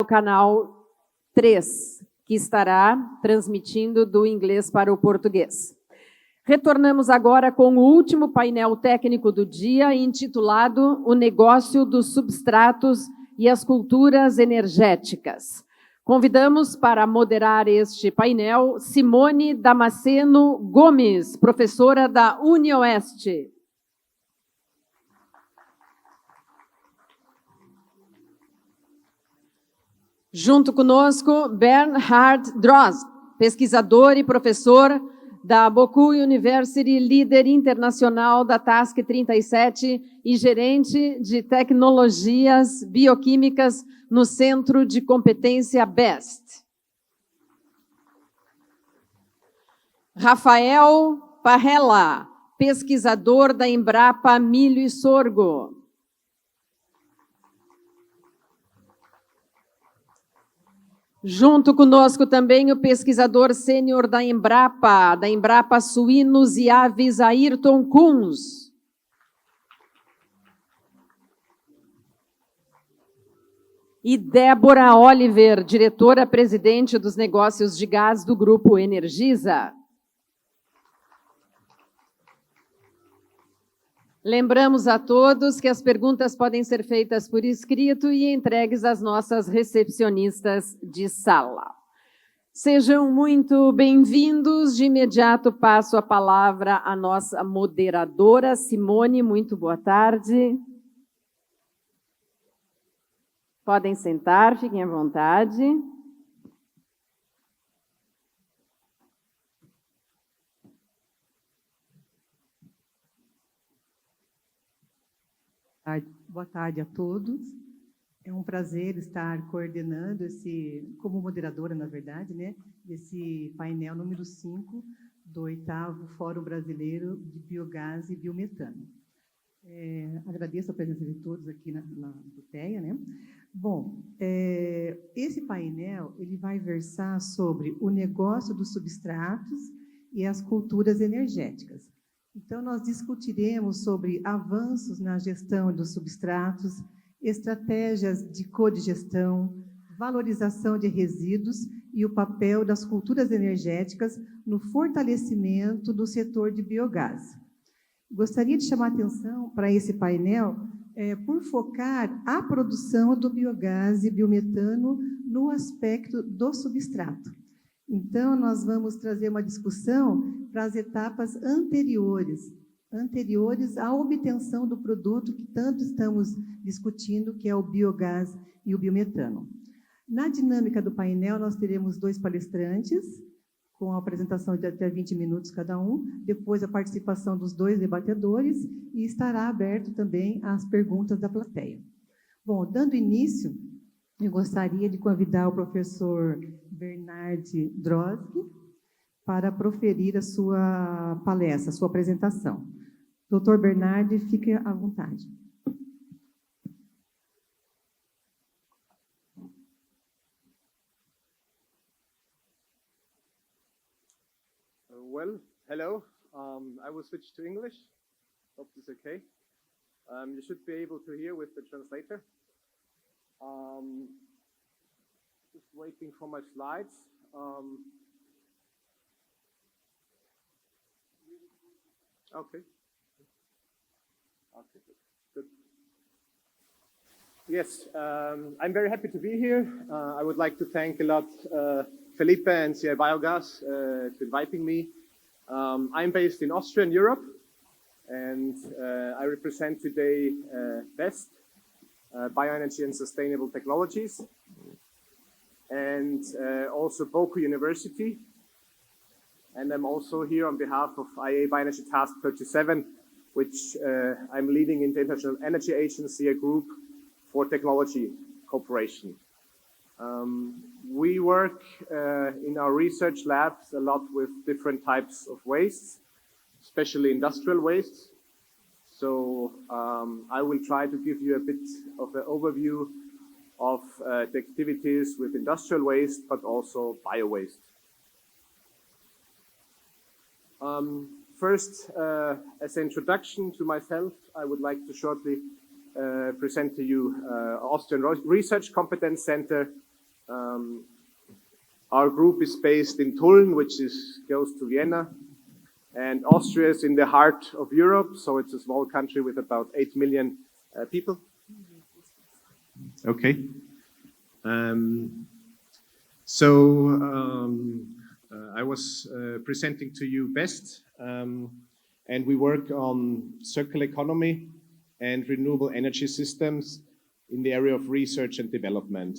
canal 3, que estará transmitindo do inglês para o português. Retornamos agora com o último painel técnico do dia, intitulado O Negócio dos Substratos e as Culturas Energéticas. Convidamos para moderar este painel Simone Damasceno Gomes, professora da UniOeste. Junto conosco, Bernhard Drost, pesquisador e professor da Boku University, líder internacional da Task 37 e gerente de tecnologias bioquímicas no Centro de Competência BEST. Rafael Parrella, pesquisador da Embrapa Milho e Sorgo. Junto conosco também o pesquisador sênior da Embrapa Suínos e Aves, Ayrton Kunz. E Débora Oliver, diretora-presidente dos negócios de gás do Grupo Energisa. Lembramos a todos que as perguntas podem ser feitas por escrito e entregues às nossas recepcionistas de sala. Sejam muito bem-vindos. De imediato passo a palavra à nossa moderadora, Simone. Muito boa tarde. Podem sentar, fiquem à vontade. Boa tarde a todos. É um prazer estar coordenando como moderadora, na verdade, né, desse painel número 5 do 8º Fórum Brasileiro de Biogás e Biometano. Agradeço a presença de todos aqui na plateia, né? Bom, esse painel ele vai versar sobre o negócio dos substratos e as culturas energéticas. Então, nós discutiremos sobre avanços na gestão dos substratos, estratégias de codigestão, valorização de resíduos e o papel das culturas energéticas no fortalecimento do setor de biogás. Gostaria de chamar a atenção para esse painel por focar a produção do biogás e biometano no aspecto do substrato. Então, nós vamos trazer uma discussão para as etapas anteriores à obtenção do produto que tanto estamos discutindo, que é o biogás e o biometano. Na dinâmica do painel, nós teremos 2 palestrantes, com a apresentação de até 20 minutos cada um, depois a participação dos 2 debatedores, e estará aberto também às perguntas da plateia. Bom, dando início, eu gostaria de convidar o professor Bernhard Drost para proferir a sua palestra, a sua apresentação. Dr. Bernhard, fique à vontade. Well, hello. I will switch to English. Hope this is okay. You should be able to hear with the translator. Just waiting for my slides. Okay. Okay, good. Yes, I'm very happy to be here. I would like to thank a lot Felipe and CI Biogas for inviting me. I'm based in Austria and Europe, and I represent today BEST, Bioenergy and Sustainable Technologies, and also Boku University. And I'm also here on behalf of IEA Bioenergy Task 37, which I'm leading in the International Energy Agency, a group for technology cooperation. We work in our research labs a lot with different types of wastes, especially industrial wastes. So I will try to give you a bit of an overview of the activities with industrial waste, but also bio-waste. First, as an introduction to myself, I would like to shortly present to you Austrian Research Competence Center. Our group is based in Tulln, which is close to Vienna, and Austria is in the heart of Europe, so it's a small country with about 8 million people. Okay. I was presenting to you BEST, and we work on circular economy and renewable energy systems in the area of research and development.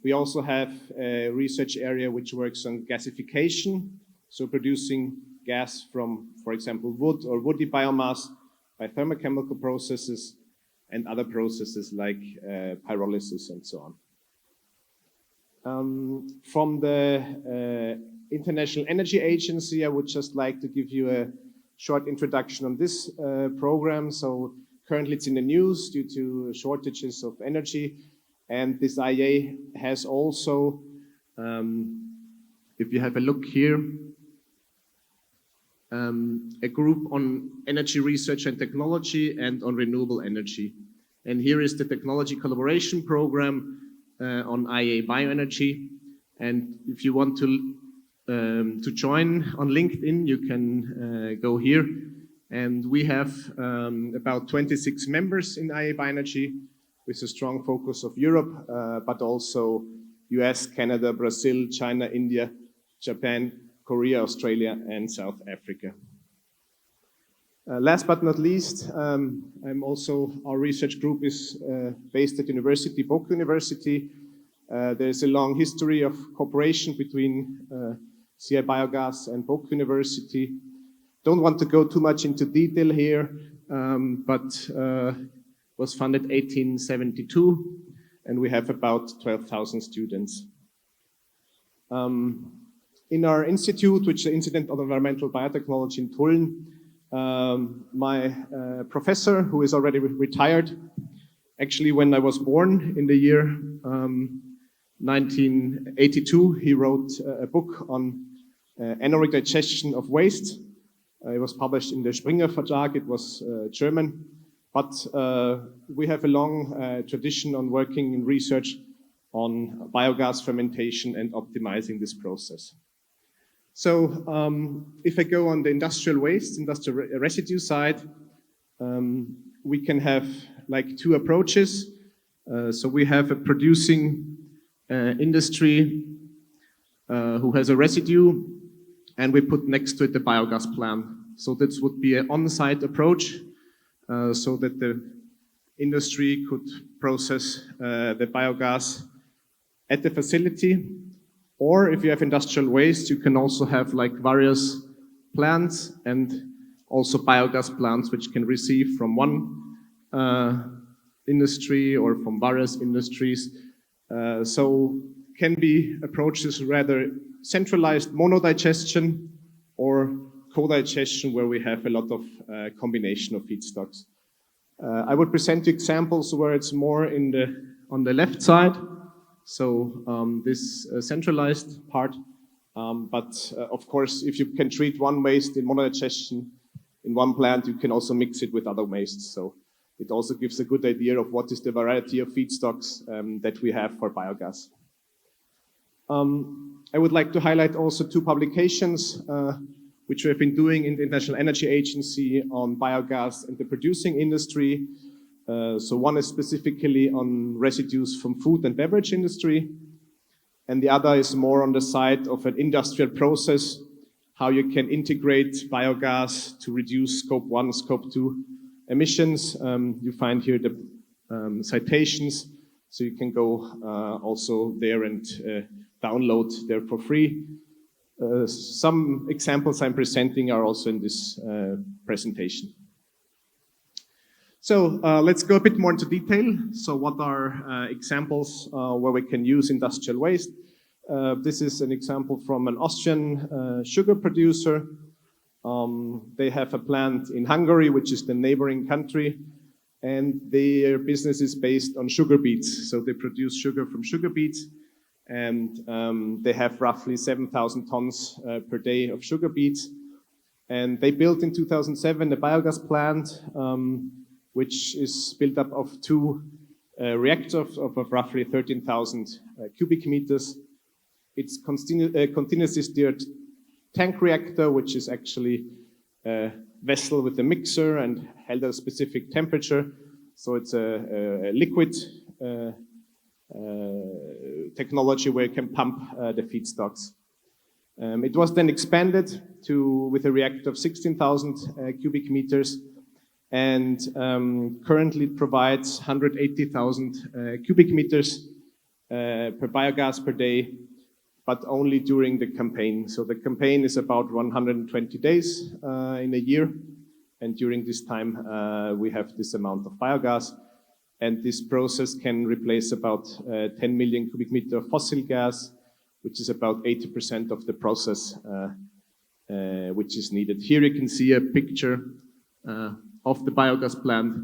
We also have a research area which works on gasification, so producing gas from, for example, wood or woody biomass by thermochemical processes and other processes like pyrolysis and so on. From the International Energy Agency, I would just like to give you a short introduction on this program. So currently it's in the news due to shortages of energy. And this IEA has also, if you have a look here, a group on energy research and technology and on renewable energy. And here is the technology collaboration program on IEA bioenergy. And if you want to join on LinkedIn, you can go here. And we have about 26 members in IEA bioenergy, with a strong focus of Europe, but also US, Canada, Brazil, China, India, Japan, Korea, Australia, and South Africa. Last but not least, our research group is based at University, Boku University. There's a long history of cooperation between CI Biogas and Boku University. Don't want to go too much into detail here, but was founded 1872, and we have about 12,000 students. In our institute, which is the Institute of Environmental Biotechnology in Tulln, my professor, who is already retired, actually when I was born in the year 1982, he wrote a book on anaerobic digestion of waste. It was published in the Springer Verlag. It was German. But we have a long tradition on working in research on biogas fermentation and optimizing this process. So if I go on the industrial waste, industrial residue side, we can have like two approaches. So we have a producing industry who has a residue, and we put next to it the biogas plant. So this would be an on-site approach. So that the industry could process the biogas at the facility. Or if you have industrial waste, you can also have like various plants and also biogas plants which can receive from one industry or from various industries. So can be approaches rather centralized monodigestion or co-digestion, where we have a lot of combination of feedstocks. I would present you examples where it's more on the left side, so this centralized part. But of course, if you can treat one waste in monodigestion in one plant, you can also mix it with other wastes. So it also gives a good idea of what is the variety of feedstocks that we have for biogas. I would like to highlight also two publications which we have been doing in the International Energy Agency on biogas and the producing industry. So one is specifically on residues from food and beverage industry, and the other is more on the side of an industrial process, how you can integrate biogas to reduce Scope 1, Scope 2 emissions. You find here the citations, so you can go also there and download there for free. Some examples I'm presenting are also in this presentation. So let's go a bit more into detail. So what are examples where we can use industrial waste? This is an example from an Austrian sugar producer. They have a plant in Hungary, which is the neighboring country, and their business is based on sugar beets. So they produce sugar from sugar beets, and they have roughly 7,000 tons per day of sugar beets. And they built in 2007 a biogas plant, which is built up of two reactor of roughly 13,000 cubic meters. It's continuously steered tank reactor, which is actually a vessel with a mixer and held at a specific temperature. So it's a liquid technology where you can pump the feedstocks. It was then expanded with a reactor of 16,000 cubic meters, and currently it provides 180,000 cubic meters per biogas per day, but only during the campaign. So the campaign is about 120 days in a year, and during this time we have this amount of biogas, and this process can replace about 10 million cubic meters of fossil gas, which is about 80% of the process which is needed. Here you can see a picture of the biogas plant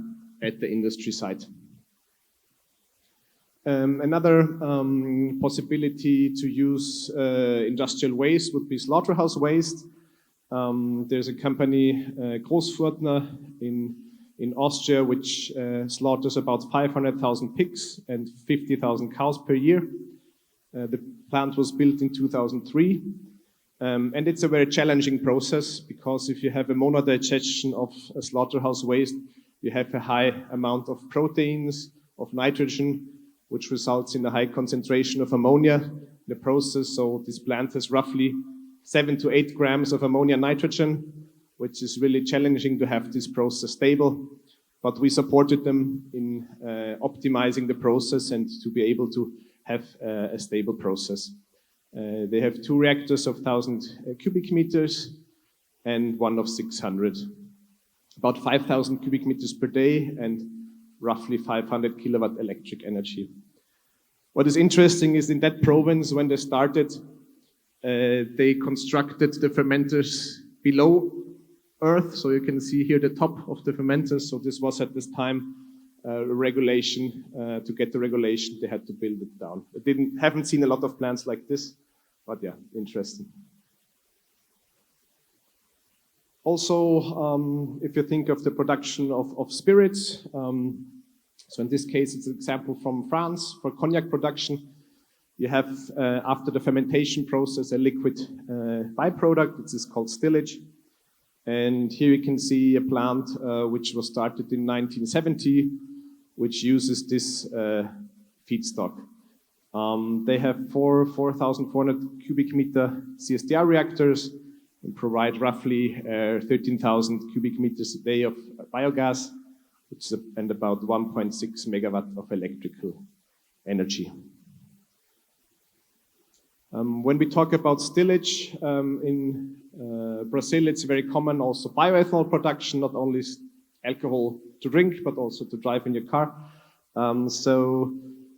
at the industry site. Another possibility to use industrial waste would be slaughterhouse waste. There's a company, Großfurtner, in Austria, which slaughters about 500,000 pigs and 50,000 cows per year. The plant was built in 2003. And it's a very challenging process because if you have a monodigestion of a slaughterhouse waste, you have a high amount of proteins, of nitrogen, which results in a high concentration of ammonia in the process. So this plant has roughly 7 to 8 grams of ammonia nitrogen, which is really challenging to have this process stable. But we supported them in optimizing the process and to be able to have a stable process. They have 2 reactors of 1,000 cubic meters and one of 600. About 5,000 cubic meters per day and roughly 500 kilowatt electric energy. What is interesting is in that province, when they started, they constructed the fermenters below earth. So you can see here the top of the fermenters. So this was at this time regulation. To get the regulation, they had to build it down. Haven't seen a lot of plants like this, but yeah, interesting. Also, if you think of the production of spirits, so in this case, it's an example from France for cognac production. You have, after the fermentation process, a liquid byproduct. This is called stillage. And here you can see a plant which was started in 1970, which uses this feedstock. They have 4,400 cubic meter CSTR reactors and provide roughly 13,000 cubic meters a day of biogas, which is and about 1.6 megawatt of electrical energy. When we talk about stillage, in Brazil, it's very common also bioethanol production, not only alcohol to drink, but also to drive in your car. So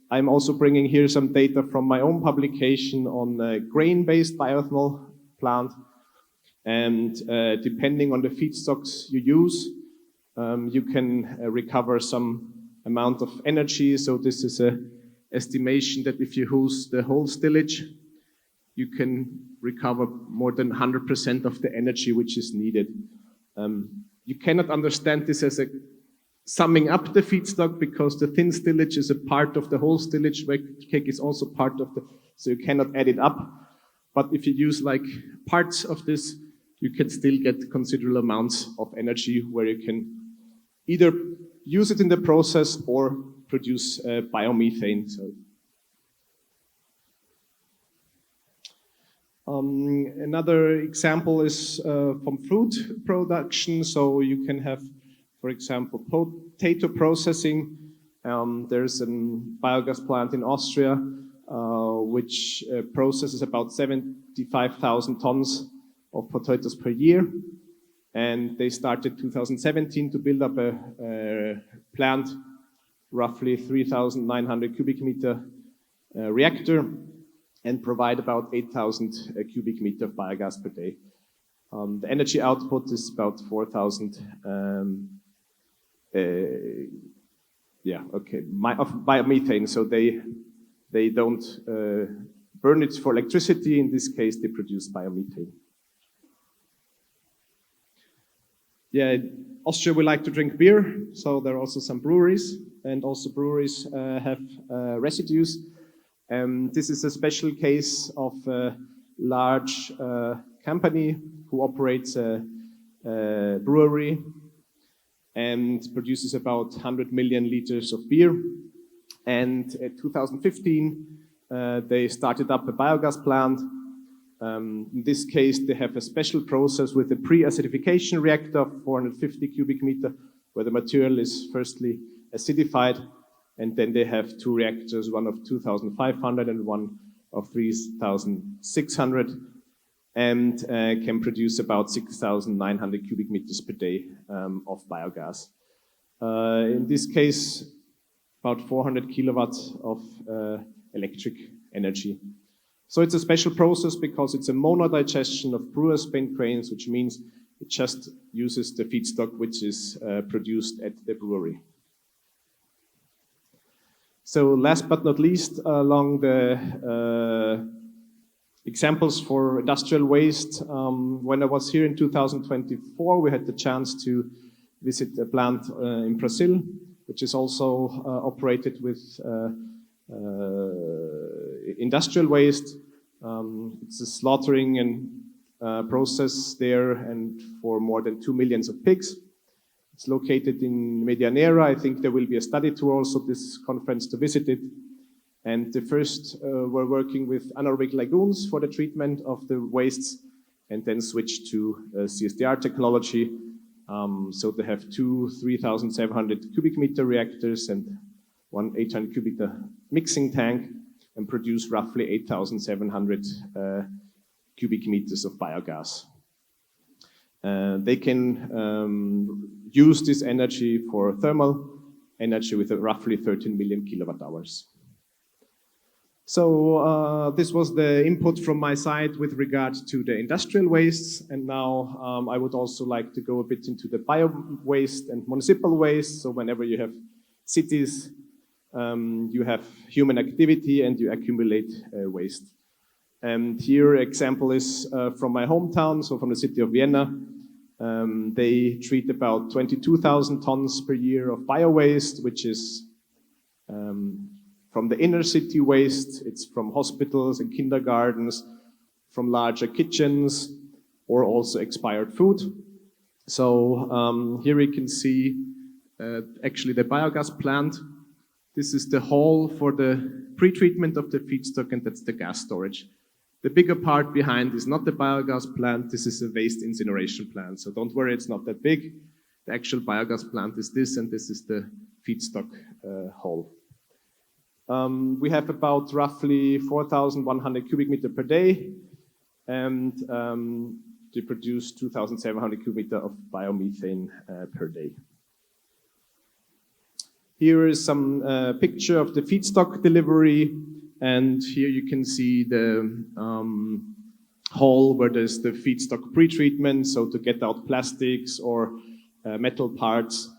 I'm also bringing here some data from my own publication on a grain-based bioethanol plant. And depending on the feedstocks you use, you can recover some amount of energy. So this is an estimation that if you use the whole stillage, you can recover more than 100% of the energy which is needed. You cannot understand this as a summing up the feedstock because the thin stillage is a part of the whole stillage. Wheat cake is also part of so you cannot add it up. But if you use like parts of this, you can still get considerable amounts of energy where you can either use it in the process or produce biomethane. So. Another example is from fruit production. So you can have, for example, potato processing. There's a biogas plant in Austria which processes about 75,000 tons of potatoes per year. And they started 2017 to build up a plant, roughly 3,900 cubic meter reactor, and provide about 8,000 cubic meter of biogas per day. The energy output is about 4,000 of biomethane. So they don't burn it for electricity. In this case, they produce biomethane. Yeah, Austria, we like to drink beer, so there are also some breweries, and also breweries have residues. This is a special case of a large company who operates a brewery and produces about 100 million liters of beer. And in 2015, they started up a biogas plant. In this case, they have a special process with a pre-acidification reactor of 450 cubic meter, where the material is firstly acidified, and then they have two reactors, one of 2,500 and one of 3,600, and can produce about 6,900 cubic meters per day of biogas. In this case, about 400 kilowatts of electric energy. So it's a special process because it's a monodigestion of brewer's spent grains, which means it just uses the feedstock which is produced at the brewery. So last but not least, along the examples for industrial waste, when I was here in 2024, we had the chance to visit a plant in Brazil, which is also operated with industrial waste. It's a slaughtering and process there, and for more than 2 million pigs. It's located in Medianeira. I think there will be a study tour also this conference to visit it. And the first were working with anaerobic lagoons for the treatment of the wastes, and then switched to CSDR technology. So they have two 3,700 cubic meter reactors and one 800 cubic meter mixing tank, and produce roughly 8,700 cubic meters of biogas. They can use this energy for thermal energy with roughly 13 million kilowatt hours. So this was the input from my side with regard to the industrial wastes, and now I would also like to go a bit into the bio waste and municipal waste. So whenever you have cities, you have human activity and you accumulate waste. And here example is from my hometown, so from the city of Vienna. They treat about 22,000 tons per year of bio waste, which is from the inner city waste. It's from hospitals and kindergartens, from larger kitchens, or also expired food. So here we can see actually the biogas plant. This is the hall for the pre-treatment of the feedstock, and that's the gas storage. The bigger part behind is not the biogas plant, this is a waste incineration plant. So don't worry, it's not that big. The actual biogas plant is this, and this is the feedstock hall. We have about roughly 4,100 cubic meter per day, and they produce 2,700 cubic meter of biomethane per day. Here is some picture of the feedstock delivery, and here you can see the hall where there's the feedstock pre-treatment, so to get out plastics or metal parts,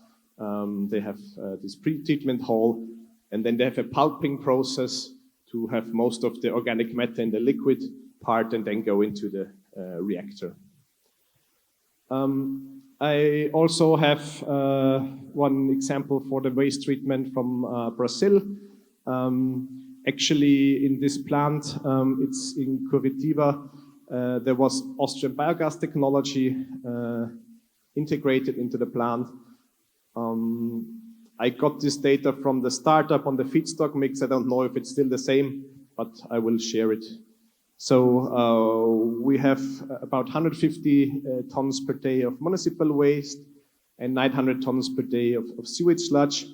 they have this pre-treatment hall, and then they have a pulping process to have most of the organic matter in the liquid part and then go into the reactor. I also have one example for the waste treatment from Brazil. Actually, in this plant, it's in Curitiba, there was Austrian biogas technology integrated into the plant. I got this data from the startup on the feedstock mix. I don't know if it's still the same, but I will share it. So we have about 150 tons per day of municipal waste and 900 tons per day of sewage sludge.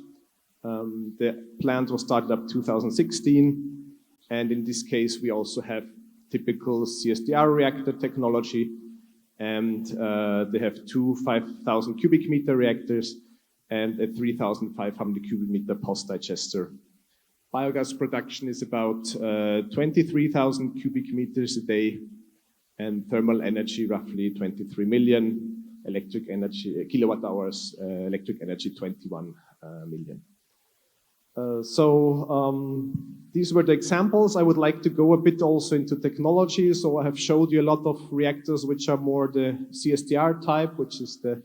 The plant was started up 2016, and in this case we also have typical CSDR reactor technology, and they have two 5,000 cubic meter reactors and a 3,500 cubic meter post-digester. Biogas production is about 23,000 cubic meters a day, and thermal energy roughly 23 million, electric energy, kilowatt hours, electric energy 21 million. These were the examples. I would like to go a bit also into technology. So I have showed you a lot of reactors which are more the CSDR type, which is the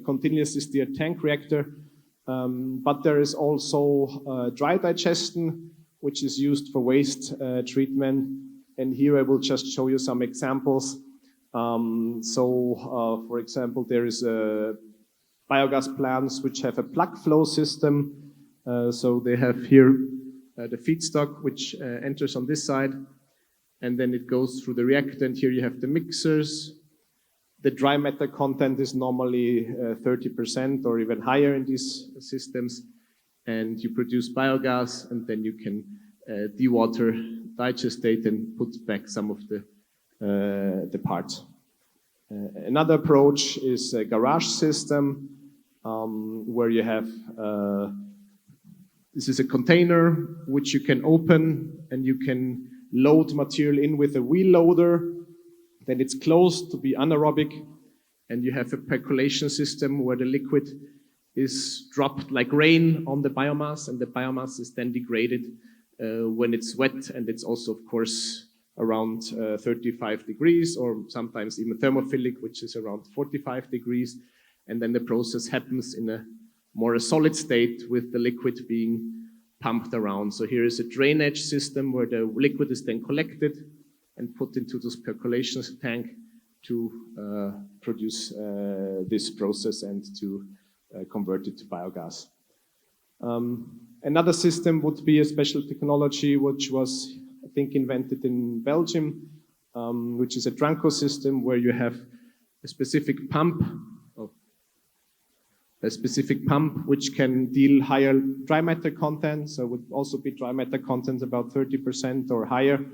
continuously steered tank reactor. But there is also dry digestion, which is used for waste treatment. And here I will just show you some examples. For example, there is biogas plants which have a plug flow system. So they have here the feedstock, which enters on this side, and then it goes through the reactor. And here you have the mixers. The dry matter content is normally 30% or even higher in these systems. And you produce biogas, and then you can dewater, digestate, and put back some of the parts. Another approach is a garage system, where you have, this is a container which you can open, and you can load material in with a wheel loader. Then it's closed to be anaerobic, and you have a percolation system where the liquid is dropped like rain on the biomass, and the biomass is then degraded when it's wet, and it's also, of course, around 35 degrees, or sometimes even thermophilic, which is around 45 degrees. And then the process happens in a more solid state with the liquid being pumped around. So here is a drainage system where the liquid is then collected and put into this percolation tank to produce this process and to convert it to biogas. Another system would be a special technology which was, I think, invented in Belgium, which is a Tranco system where you have a specific pump which can deal higher dry matter content. So it would also be dry matter content about 30% or higher.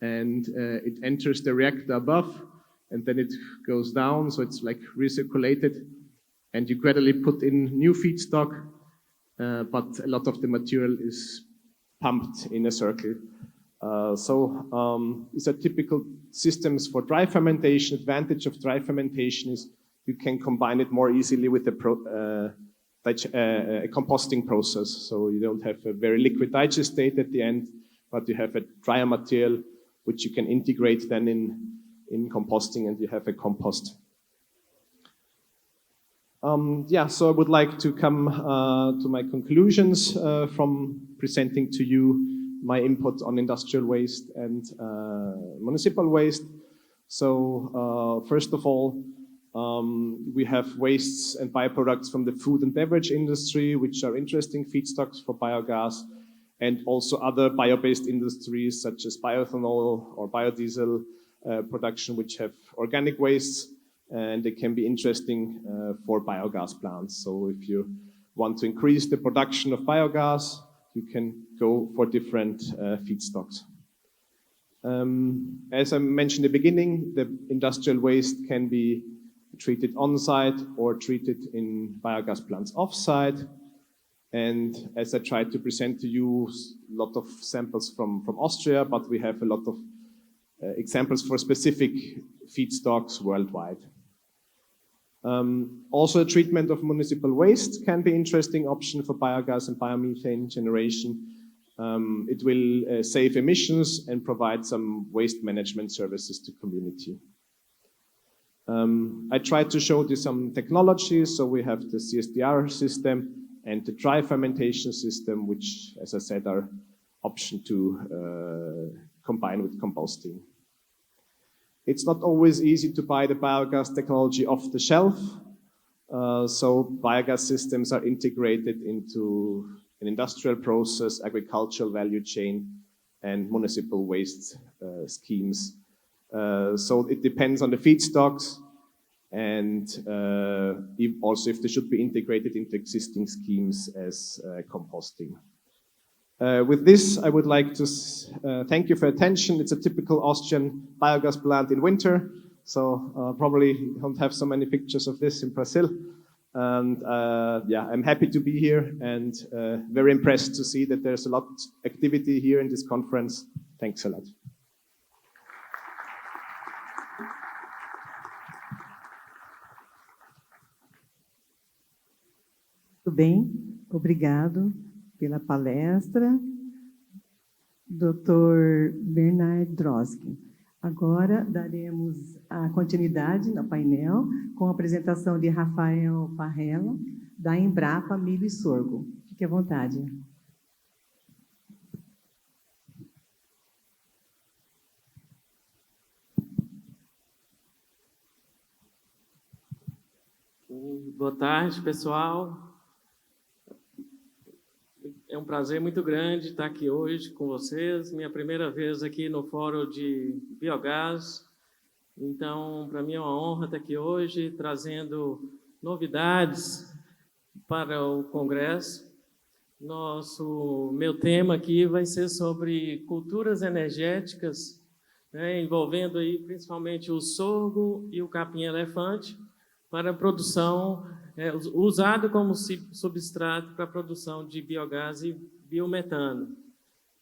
And it enters the reactor above, and then it goes down, so it's like recirculated. And you gradually put in new feedstock, but a lot of the material is pumped in a circle. These are typical systems for dry fermentation. Advantage of dry fermentation is you can combine it more easily with a composting process. So you don't have a very liquid digestate at the end, but you have a drier material which you can integrate then in composting, and you have a compost. So I would like to come to my conclusions from presenting to you my input on industrial waste and municipal waste. So first of all, we have wastes and byproducts from the food and beverage industry, which are interesting feedstocks for biogas, and also other bio-based industries such as bioethanol or biodiesel production, which have organic wastes, and they can be interesting for biogas plants. So if you want to increase the production of biogas, you can go for different feedstocks. As I mentioned in the beginning, the industrial waste can be treated on-site or treated in biogas plants off-site. And as I tried to present to you, a lot of samples from Austria, but we have a lot of examples for specific feedstocks worldwide. Also, a treatment of municipal waste can be an interesting option for biogas and biomethane generation. It will save emissions and provide some waste management services to community. I tried to show you some technologies. So we have the CSDR system and the dry fermentation system, which, as I said, are option to combine with composting. It's not always easy to buy the biogas technology off the shelf. So biogas systems are integrated into an industrial process, agricultural value chain, and municipal waste schemes. So it depends on the feedstocks, and also if they should be integrated into existing schemes as composting. With this, I would like to thank you for your attention. It's a typical Austrian biogas plant in winter, so probably don't have so many pictures of this in Brazil. And I'm happy to be here, and very impressed to see that there's a lot of activity here in this conference. Thanks a lot. Muito bem, obrigado pela palestra, Dr. Bernhard Droske. Agora daremos a continuidade no painel com a apresentação de Rafael Parrella, da Embrapa Milho e Sorgo. Fique à vontade. Boa tarde, pessoal. É um prazer muito grande estar aqui hoje com vocês. Minha primeira vez aqui no Fórum de Biogás. Então, para mim é uma honra estar aqui hoje, trazendo novidades para o Congresso. Meu tema aqui vai ser sobre culturas energéticas, né, envolvendo aí principalmente o sorgo e o capim-elefante, para a produção, usado como substrato para a produção de biogás e biometano.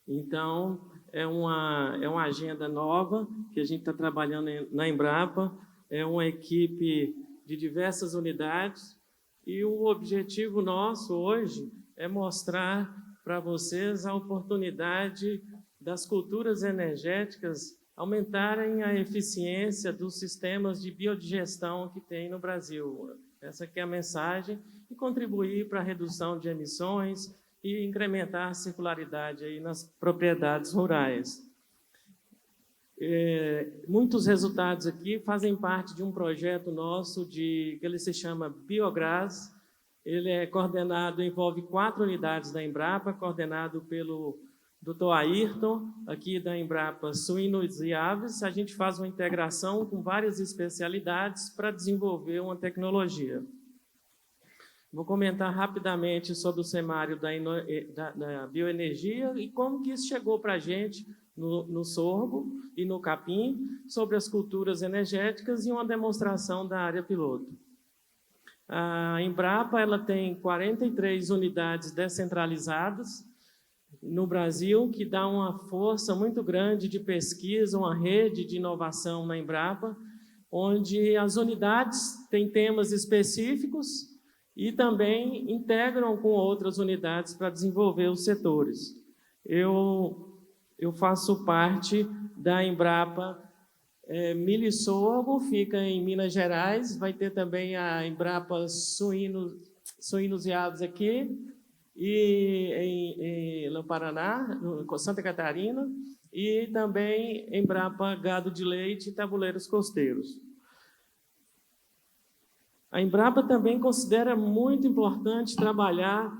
Então, é uma agenda nova que a gente está trabalhando na Embrapa, é uma equipe de diversas unidades, e o objetivo nosso hoje é mostrar para vocês a oportunidade das culturas energéticas aumentarem a eficiência dos sistemas de biodigestão que tem no Brasil. Essa aqui é a mensagem, e contribuir para a redução de emissões e incrementar a circularidade aí nas propriedades rurais. Muitos resultados aqui fazem parte de um projeto nosso que ele se chama Biogás. Ele é coordenado, envolve 4 unidades da Embrapa, coordenado pelo Dr. Ayrton, aqui da Embrapa Suínos e Aves. A gente faz uma integração com várias especialidades para desenvolver uma tecnologia. Vou comentar rapidamente sobre o cenário da bioenergia e como que isso chegou para a gente no sorgo e no capim, sobre as culturas energéticas e uma demonstração da área piloto. A Embrapa ela tem 43 unidades descentralizadas no Brasil, que dá uma força muito grande de pesquisa, uma rede de inovação na Embrapa, onde as unidades têm temas específicos e também integram com outras unidades para desenvolver os setores. Eu faço parte da Embrapa Milho e Sorgo, fica em Minas Gerais, vai ter também a Embrapa Suínos e Aves aqui, e no Paraná, Santa Catarina, e também Embrapa Gado de Leite e Tabuleiros Costeiros. A Embrapa também considera muito importante trabalhar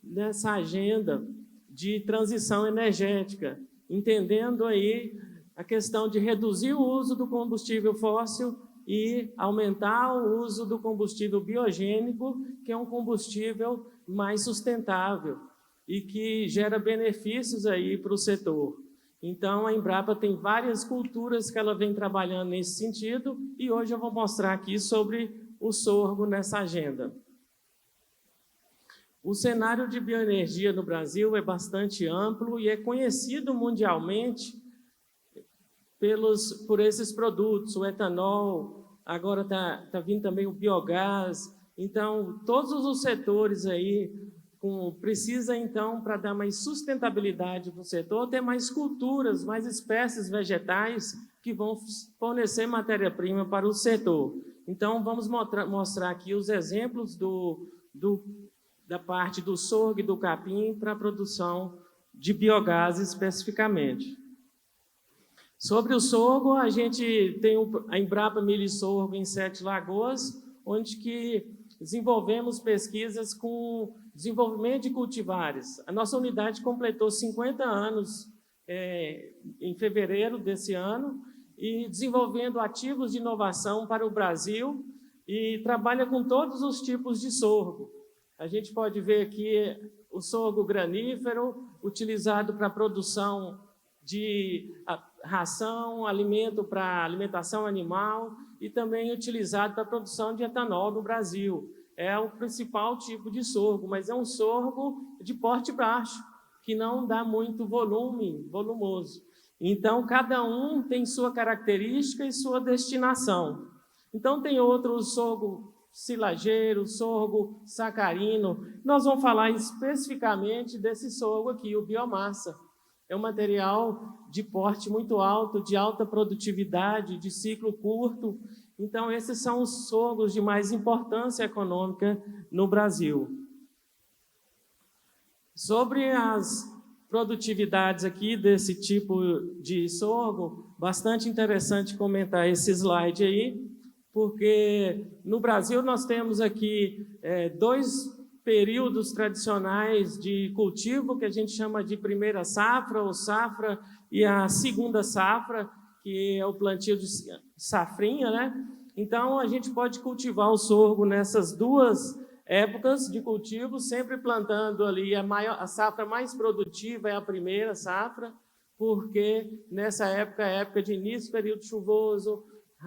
nessa agenda de transição energética, entendendo aí a questão de reduzir o uso do combustível fóssil e aumentar o uso do combustível biogênico, que é um combustível mais sustentável e que gera benefícios aí para o setor. Então, a Embrapa tem várias culturas que ela vem trabalhando nesse sentido, e hoje eu vou mostrar aqui sobre o sorgo nessa agenda. O cenário de bioenergia no Brasil é bastante amplo e é conhecido mundialmente por esses produtos, o etanol, agora está vindo também o biogás. Então, todos os setores aí precisa, então, para dar mais sustentabilidade para o setor, ter mais culturas, mais espécies vegetais que vão fornecer matéria-prima para o setor. Então, vamos mostrar aqui os exemplos da parte do sorgo e do capim para a produção de biogás especificamente. Sobre o sorgo, a gente tem a Embrapa Milho e Sorgo em 7 Lagoas, onde que desenvolvemos pesquisas com desenvolvimento de cultivares. A nossa unidade completou 50 anos em fevereiro desse ano, e desenvolvendo ativos de inovação para o Brasil, e trabalha com todos os tipos de sorgo. A gente pode ver aqui o sorgo granífero, utilizado para a produção de ração, alimento para alimentação animal, e também utilizado para a produção de etanol no Brasil. É o principal tipo de sorgo, mas é um sorgo de porte baixo, que não dá muito volumoso. Então, cada um tem sua característica e sua destinação. Então, tem outro sorgo silageiro, sorgo sacarino. Nós vamos falar especificamente desse sorgo aqui, o biomassa. é um material de porte muito alto, de alta produtividade, de ciclo curto. Então, esses são os sorgos de mais importância econômica no Brasil. Sobre as produtividades aqui desse tipo de sorgo, bastante interessante comentar esse slide aí, porque no Brasil nós temos aqui dois períodos tradicionais de cultivo, que a gente chama de primeira safra ou safra, e a segunda safra, que é o plantio de safrinha, né? Então, a gente pode cultivar o sorgo nessas duas épocas de cultivo, sempre plantando ali a safra mais produtiva é a primeira safra, porque nessa época é a época de início, período chuvoso,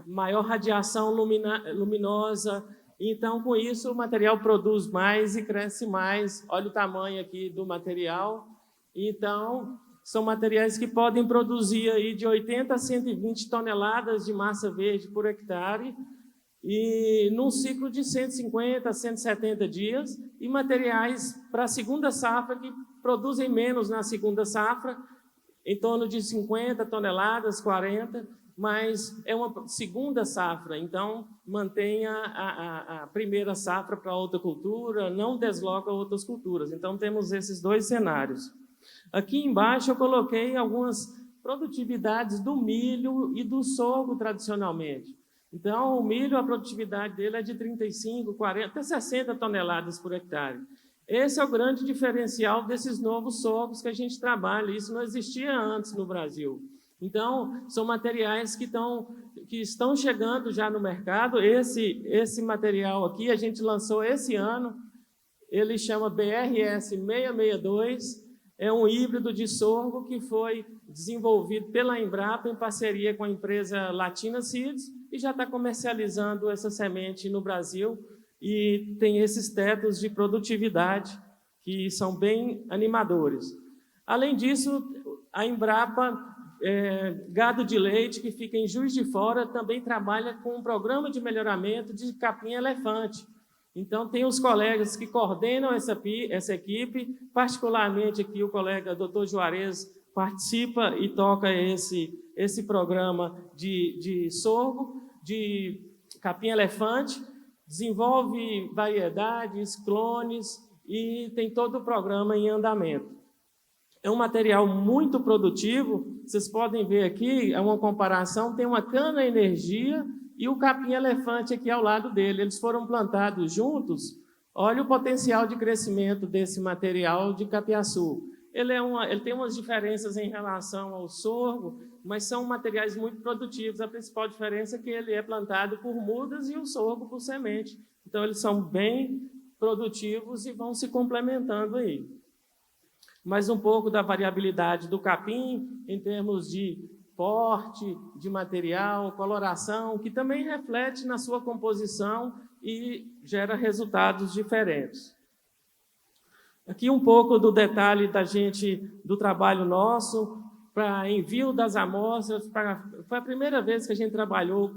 maior radiação luminosa. Então, com isso, o material produz mais e cresce mais. Olha o tamanho aqui do material. Então, são materiais que podem produzir aí de 80 a 120 toneladas de massa verde por hectare, e num ciclo de 150 a 170 dias, e materiais para a segunda safra que produzem menos na segunda safra, em torno de 50 toneladas, 40, mas é uma segunda safra, então mantenha a primeira safra para outra cultura, não desloca outras culturas. Então temos esses dois cenários. Aqui embaixo eu coloquei algumas produtividades do milho e do sorgo tradicionalmente. Então o milho, a produtividade dele é de 35, 40, até 60 toneladas por hectare. Esse é o grande diferencial desses novos sorgos que a gente trabalha. Isso não existia antes no Brasil. Então, são materiais que estão chegando já no mercado. Esse material aqui a gente lançou esse ano. Ele chama BRS 662. É um híbrido de sorgo que foi desenvolvido pela Embrapa em parceria com a empresa Latina Seeds e já está comercializando essa semente no Brasil. E tem esses tetos de produtividade que são bem animadores. Além disso, a Embrapa Gado de Leite, que fica em Juiz de Fora, também trabalha com um programa de melhoramento de capim-elefante. Então, tem os colegas que coordenam essa equipe, particularmente aqui o colega Dr. Juarez participa e toca esse programa de sorgo, de capim-elefante, desenvolve variedades, clones e tem todo o programa em andamento. É um material muito produtivo, vocês podem ver aqui, é uma comparação, tem uma cana-energia e o capim-elefante aqui ao lado dele. Eles foram plantados juntos. Olha o potencial de crescimento desse material de capiaçu. Ele tem umas diferenças em relação ao sorgo, mas são materiais muito produtivos. A principal diferença é que ele é plantado por mudas e o sorgo por semente. Então, eles são bem produtivos e vão se complementando aí. Mais um pouco da variabilidade do capim, em termos de porte, de material, coloração, que também reflete na sua composição e gera resultados diferentes. Aqui um pouco do detalhe do trabalho nosso, para envio das amostras. Foi a primeira vez que a gente trabalhou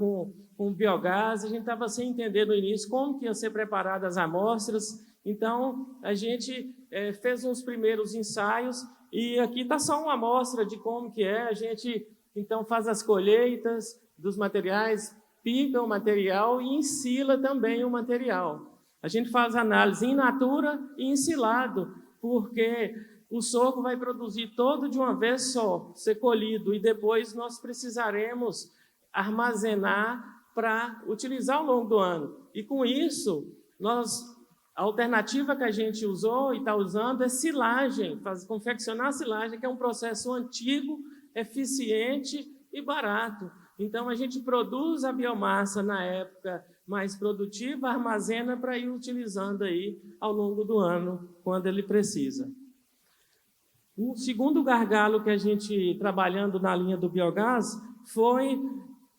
com biogás, a gente estava sem entender no início como que iam ser preparadas as amostras, então a gente fez uns primeiros ensaios, e aqui está só uma amostra de como que é. A gente então faz as colheitas dos materiais, pica o material e ensila também o material. A gente faz análise in natura e ensilado, porque o sorgo vai produzir todo de uma vez só, ser colhido, e depois nós precisaremos armazenar para utilizar ao longo do ano. E com isso, a alternativa que a gente usou e está usando é silagem, confeccionar silagem, que é um processo antigo, eficiente e barato. Então, a gente produz a biomassa na época mais produtiva, armazena para ir utilizando aí ao longo do ano, quando ele precisa. Um segundo gargalo que a gente, trabalhando na linha do biogás, foi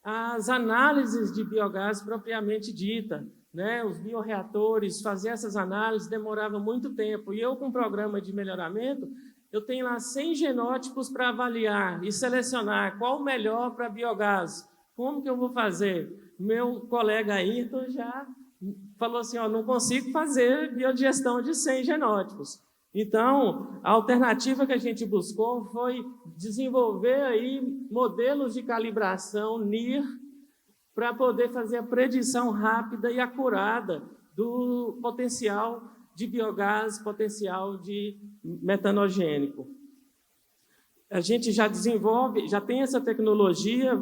as análises de biogás propriamente dita, né? Os bioreatores, fazer essas análises demorava muito tempo. E eu, com o programa de melhoramento, eu tenho lá 100 genótipos para avaliar e selecionar qual o melhor para biogás. Como que eu vou fazer? Meu colega Ayrton já falou assim, não consigo fazer biodigestão de 100 genótipos. Então, a alternativa que a gente buscou foi desenvolver aí modelos de calibração NIR para poder fazer a predição rápida e acurada do potencial de biogás, potencial de metanogênico. A gente já desenvolve, já tem essa tecnologia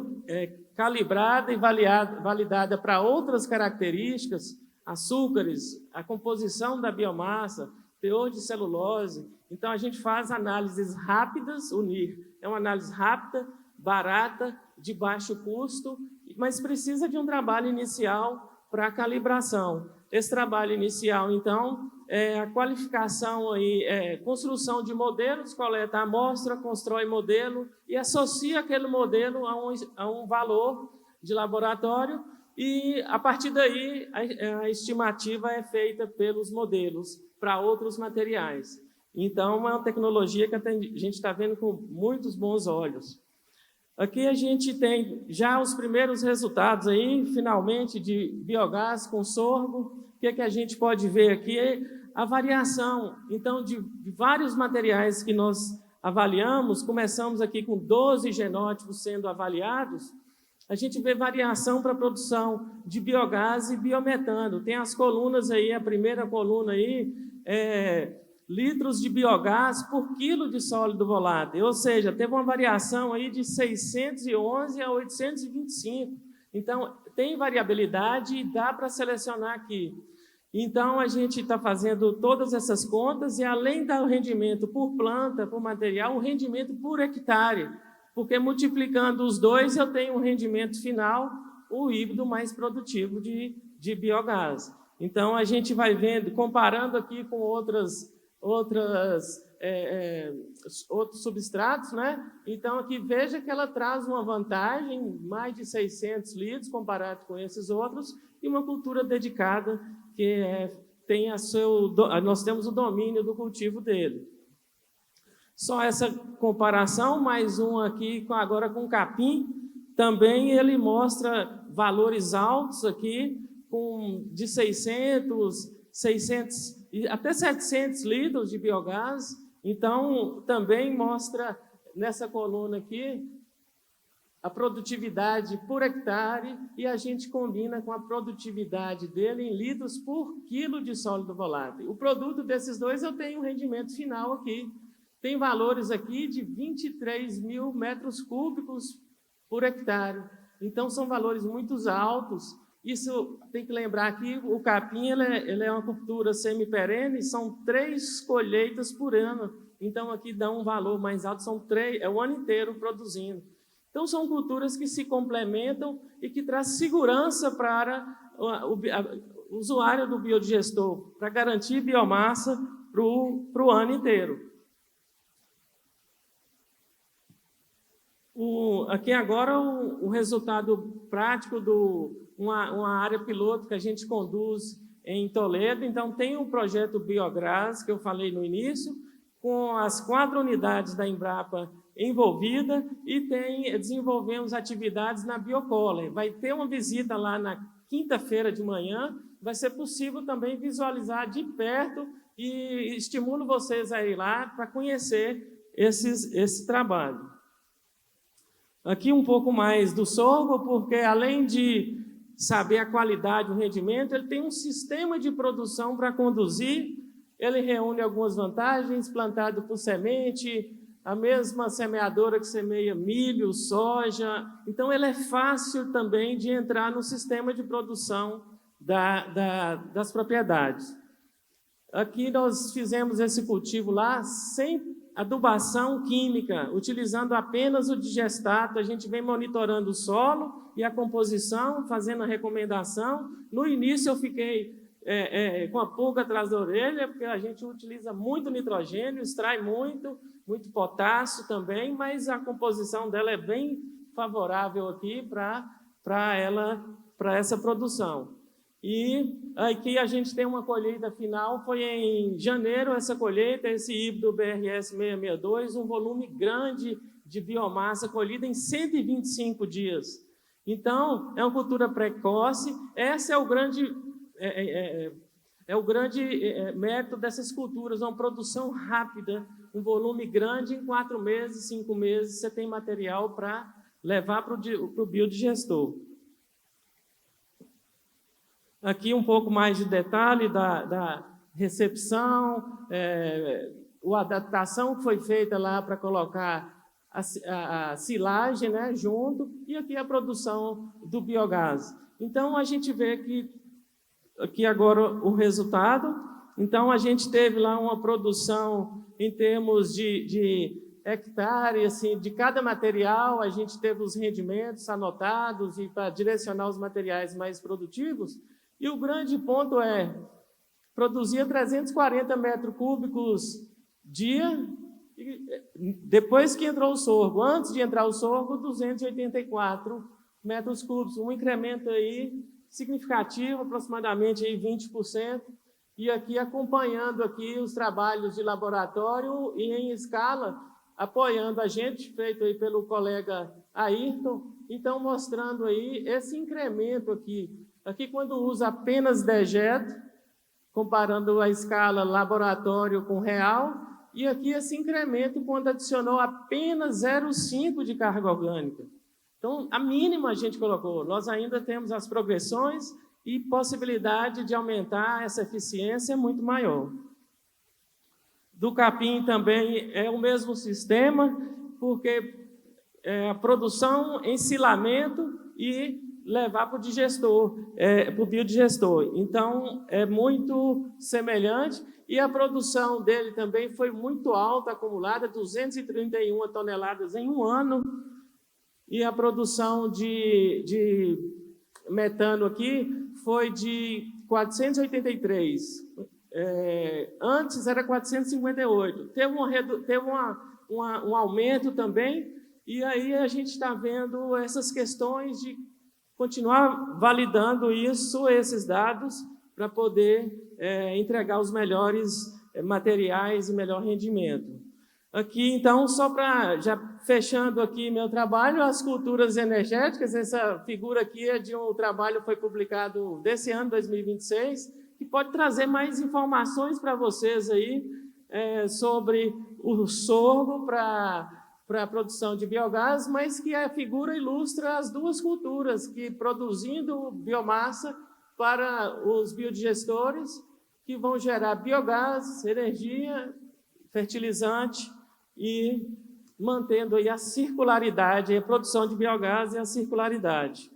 calibrada e validada para outras características, açúcares, a composição da biomassa, teor de celulose. Então, a gente faz análises rápidas, o NIR é uma análise rápida, barata, de baixo custo, mas precisa de um trabalho inicial para a calibração. Esse trabalho inicial, então, é a qualificação, construção de modelos, coleta a amostra, constrói modelo e associa aquele modelo a um valor de laboratório e, a partir daí, a estimativa é feita pelos modelos para outros materiais. Então, é uma tecnologia que a gente está vendo com muitos bons olhos. Aqui a gente tem já os primeiros resultados aí, finalmente, de biogás com sorgo. O que a gente pode ver aqui? A variação, então, de vários materiais que nós avaliamos, começamos aqui com 12 genótipos sendo avaliados, a gente vê variação para a produção de biogás e biometano. Tem as colunas aí, a primeira coluna aí, litros de biogás por quilo de sólido volátil, ou seja, teve uma variação aí de 611 a 825. Então, tem variabilidade e dá para selecionar aqui. Então, a gente está fazendo todas essas contas e, além do rendimento por planta, por material, o rendimento por hectare, porque multiplicando os dois eu tenho um rendimento final, o híbrido mais produtivo de biogás. Então, a gente vai vendo, comparando aqui com outros substratos, né? Então, aqui veja que ela traz uma vantagem, mais de 600 litros comparado com esses outros, e uma cultura dedicada que nós temos o domínio do cultivo dele. Só essa comparação, mais um aqui agora com capim, também ele mostra valores altos aqui, de 600 até 700 litros de biogás. Então, também mostra nessa coluna aqui a produtividade por hectare e a gente combina com a produtividade dele em litros por quilo de sólido volátil. O produto desses dois eu tenho um rendimento final aqui. Tem valores aqui de 23 mil metros cúbicos por hectare. Então, são valores muito altos. Isso tem que lembrar que o capim ele é uma cultura semiperene, são 3 colheitas por ano. Então, aqui dá um valor mais alto, é o ano inteiro produzindo. Então, são culturas que se complementam e que trazem segurança para o usuário do biodigestor, para garantir biomassa para o ano inteiro. Aqui agora o resultado prático de uma área piloto que a gente conduz em Toledo. Então, tem um projeto Biogás, que eu falei no início, com as 4 unidades da Embrapa envolvida e desenvolvemos atividades na Biocoller. Vai ter uma visita lá na quinta-feira de manhã, vai ser possível também visualizar de perto e estimulo vocês a ir lá para conhecer esse trabalho. Aqui um pouco mais do sorgo, porque além de saber a qualidade, o rendimento, ele tem um sistema de produção para conduzir, ele reúne algumas vantagens, plantado por semente, a mesma semeadora que semeia milho, soja, então ele é fácil também de entrar no sistema de produção das propriedades. Aqui nós fizemos esse cultivo lá sem adubação química, utilizando apenas o digestato. A gente vem monitorando o solo e a composição, fazendo a recomendação. No início eu fiquei com a pulga atrás da orelha, porque a gente utiliza muito nitrogênio, extrai muito potássio também, mas a composição dela é bem favorável aqui para essa produção. E aqui a gente tem uma colheita final, foi em janeiro essa colheita, esse híbrido BRS 662, um volume grande de biomassa colhida em 125 dias. Então, é uma cultura precoce, essa é o grande é o grande mérito dessas culturas, uma produção rápida, um volume grande, em 4 meses, 5 meses, você tem material para levar para o biodigestor. Aqui um pouco mais de detalhe da recepção, a adaptação que foi feita lá para colocar a silagem, né, junto, e aqui a produção do biogás. Então, a gente vê que aqui agora o resultado. Então, a gente teve lá uma produção em termos de hectare, assim, de cada material, a gente teve os rendimentos anotados e para direcionar os materiais mais produtivos. E o grande ponto é, produzia 340 metros cúbicos dia, e depois que entrou o sorgo. Antes de entrar o sorgo, 284 metros cúbicos, um incremento aí significativo, aproximadamente aí 20%, e aqui acompanhando aqui os trabalhos de laboratório e em escala, apoiando a gente, feito aí pelo colega Ayrton, então mostrando aí esse incremento aqui. Aqui quando usa apenas dejeto, comparando a escala laboratório com real, e aqui esse incremento quando adicionou apenas 0,5 de carga orgânica. Então, a mínima a gente colocou. Nós ainda temos as progressões e possibilidade de aumentar essa eficiência muito maior. Do capim também é o mesmo sistema, porque a produção, ensilamento e levar para o digestor, para o biodigestor. Então, é muito semelhante e a produção dele também foi muito alta, acumulada, 231 toneladas em um ano, e a produção de metano aqui foi de 483. Antes era 458. Teve um aumento também, e aí a gente está vendo essas questões de continuar validando esses dados, para poder entregar os melhores materiais e melhor rendimento. Aqui, então, só para, já fechando aqui meu trabalho, as culturas energéticas, essa figura aqui é de um trabalho que foi publicado desse ano, 2026, que pode trazer mais informações para vocês aí sobre o sorgo para a produção de biogás, mas que a figura ilustra as duas culturas, que produzindo biomassa para os biodigestores, que vão gerar biogás, energia, fertilizante e mantendo aí a circularidade, a produção de biogás e a circularidade.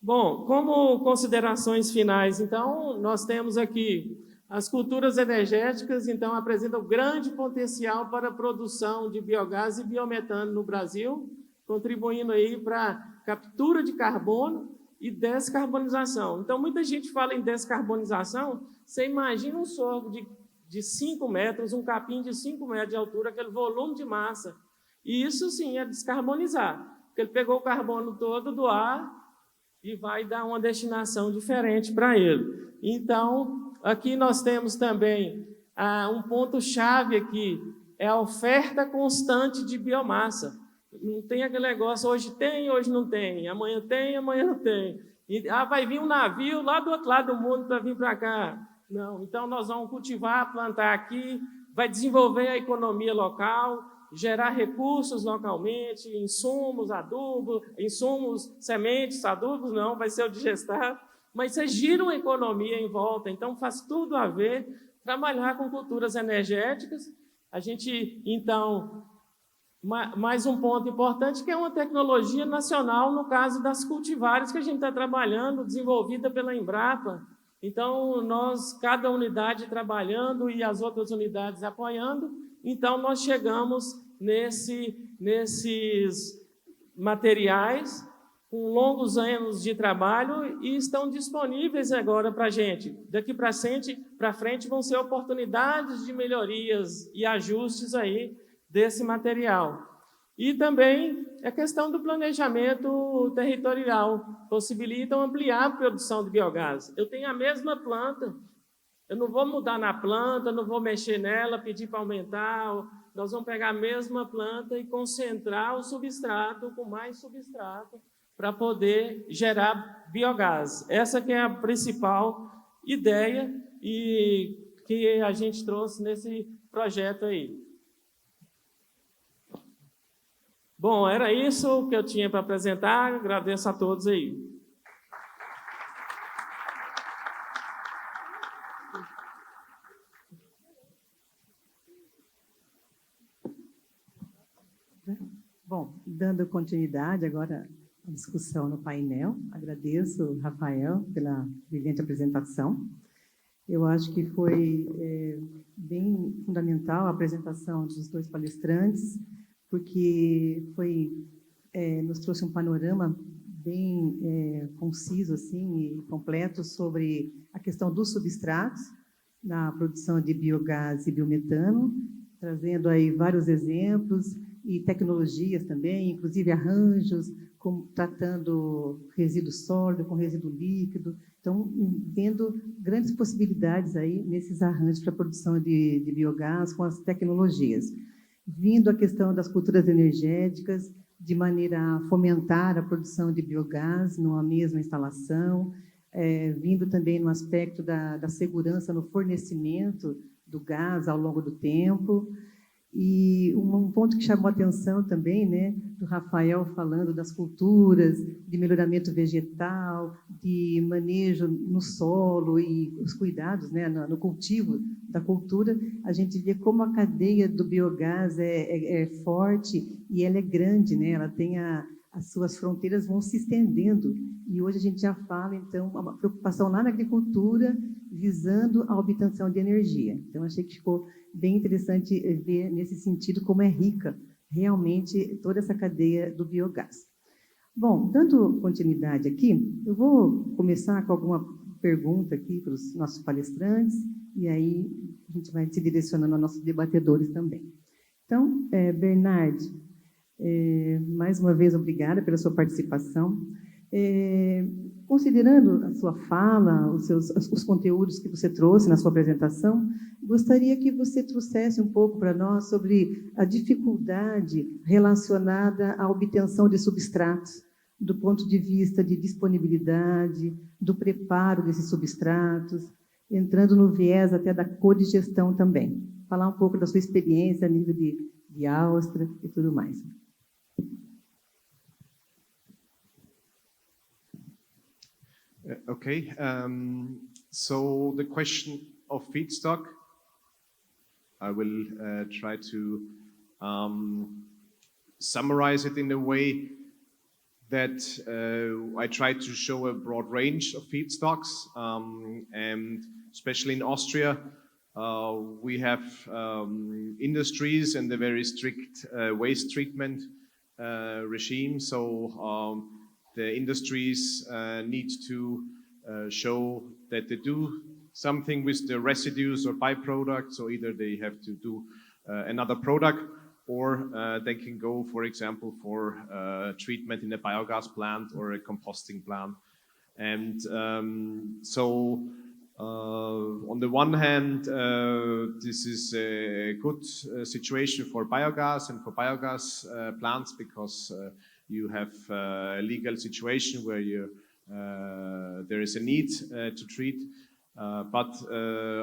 Bom, como considerações finais, então, nós temos aqui as culturas energéticas, então, apresentam grande potencial para a produção de biogás e biometano no Brasil, contribuindo aí para a captura de carbono e descarbonização. Então, muita gente fala em descarbonização, você imagina um sorgo de 5 metros, um capim de 5 metros de altura, aquele volume de massa. E isso, sim, é descarbonizar, porque ele pegou o carbono todo do ar e vai dar uma destinação diferente para ele. Então, aqui nós temos também um ponto-chave aqui, é a oferta constante de biomassa. Não tem aquele negócio, hoje tem, hoje não tem, amanhã não tem. E, vai vir um navio lá do outro lado do mundo para vir para cá. Não, então nós vamos cultivar, plantar aqui, vai desenvolver a economia local, gerar recursos localmente, insumos, adubo, insumos, sementes, adubos, não, vai ser o digestado, mas você gira uma economia em volta, então faz tudo a ver, trabalhar com culturas energéticas. A gente, então, mais um ponto importante, que é uma tecnologia nacional, no caso das cultivares que a gente está trabalhando, desenvolvida pela Embrapa. Então, cada unidade trabalhando e as outras unidades apoiando, então nós chegamos nesses materiais com longos anos de trabalho e estão disponíveis agora para a gente. Daqui para frente vão ser oportunidades de melhorias e ajustes aí desse material. E também a questão do planejamento territorial, possibilitam ampliar a produção de biogás. Eu tenho a mesma planta, eu não vou mudar na planta, não vou mexer nela, pedir para aumentar, nós vamos pegar a mesma planta e concentrar o substrato com mais substrato para poder gerar biogás. Essa que é a principal ideia e que a gente trouxe nesse projeto aí. Bom, era isso que eu tinha para apresentar. Agradeço a todos aí. Bom, dando continuidade agora à discussão no painel, agradeço, Rafael, pela brilhante apresentação. Eu acho que foi bem fundamental a apresentação dos dois palestrantes, porque nos trouxe um panorama bem conciso assim, e completo sobre a questão dos substratos na produção de biogás e biometano, trazendo aí vários exemplos e tecnologias também, inclusive arranjos, tratando resíduo sólido com resíduo líquido. Então, vendo grandes possibilidades aí nesses arranjos para a produção de biogás com as tecnologias. Vindo a questão das culturas energéticas, de maneira a fomentar a produção de biogás numa mesma instalação, vindo também no aspecto da segurança no fornecimento do gás ao longo do tempo. E um ponto que chamou a atenção também, né, do Rafael falando das culturas, de melhoramento vegetal, de manejo no solo e os cuidados, né, no cultivo da cultura, a gente vê como a cadeia do biogás é forte e ela é grande, né, ela tem as suas fronteiras vão se estendendo. E hoje a gente já fala, então, uma preocupação lá na agricultura, visando a obtenção de energia. Então, achei que ficou bem interessante ver, nesse sentido, como é rica realmente toda essa cadeia do biogás. Bom, dando continuidade aqui, eu vou começar com alguma pergunta aqui para os nossos palestrantes, e aí a gente vai se direcionando aos nossos debatedores também. Então, Bernard, mais uma vez, obrigada pela sua participação. Considerando a sua fala, os conteúdos que você trouxe na sua apresentação, gostaria que você trouxesse um pouco para nós sobre a dificuldade relacionada à obtenção de substratos, do ponto de vista de disponibilidade, do preparo desses substratos, entrando no viés até da codigestão também. Falar um pouco da sua experiência a nível de Áustria e tudo mais. Okay, so the question of feedstock, I will try to summarize it in a way that I try to show a broad range of feedstocks, and especially in Austria, we have industries and a very strict waste treatment regime, so the industries need to show that they do something with the residues or byproducts, so either they have to do another product, or they can go, for example, for treatment in a biogas plant or a composting plant. And so on the one hand, this is a good situation for biogas and for biogas plants, because you have a legal situation where there is a need to treat, but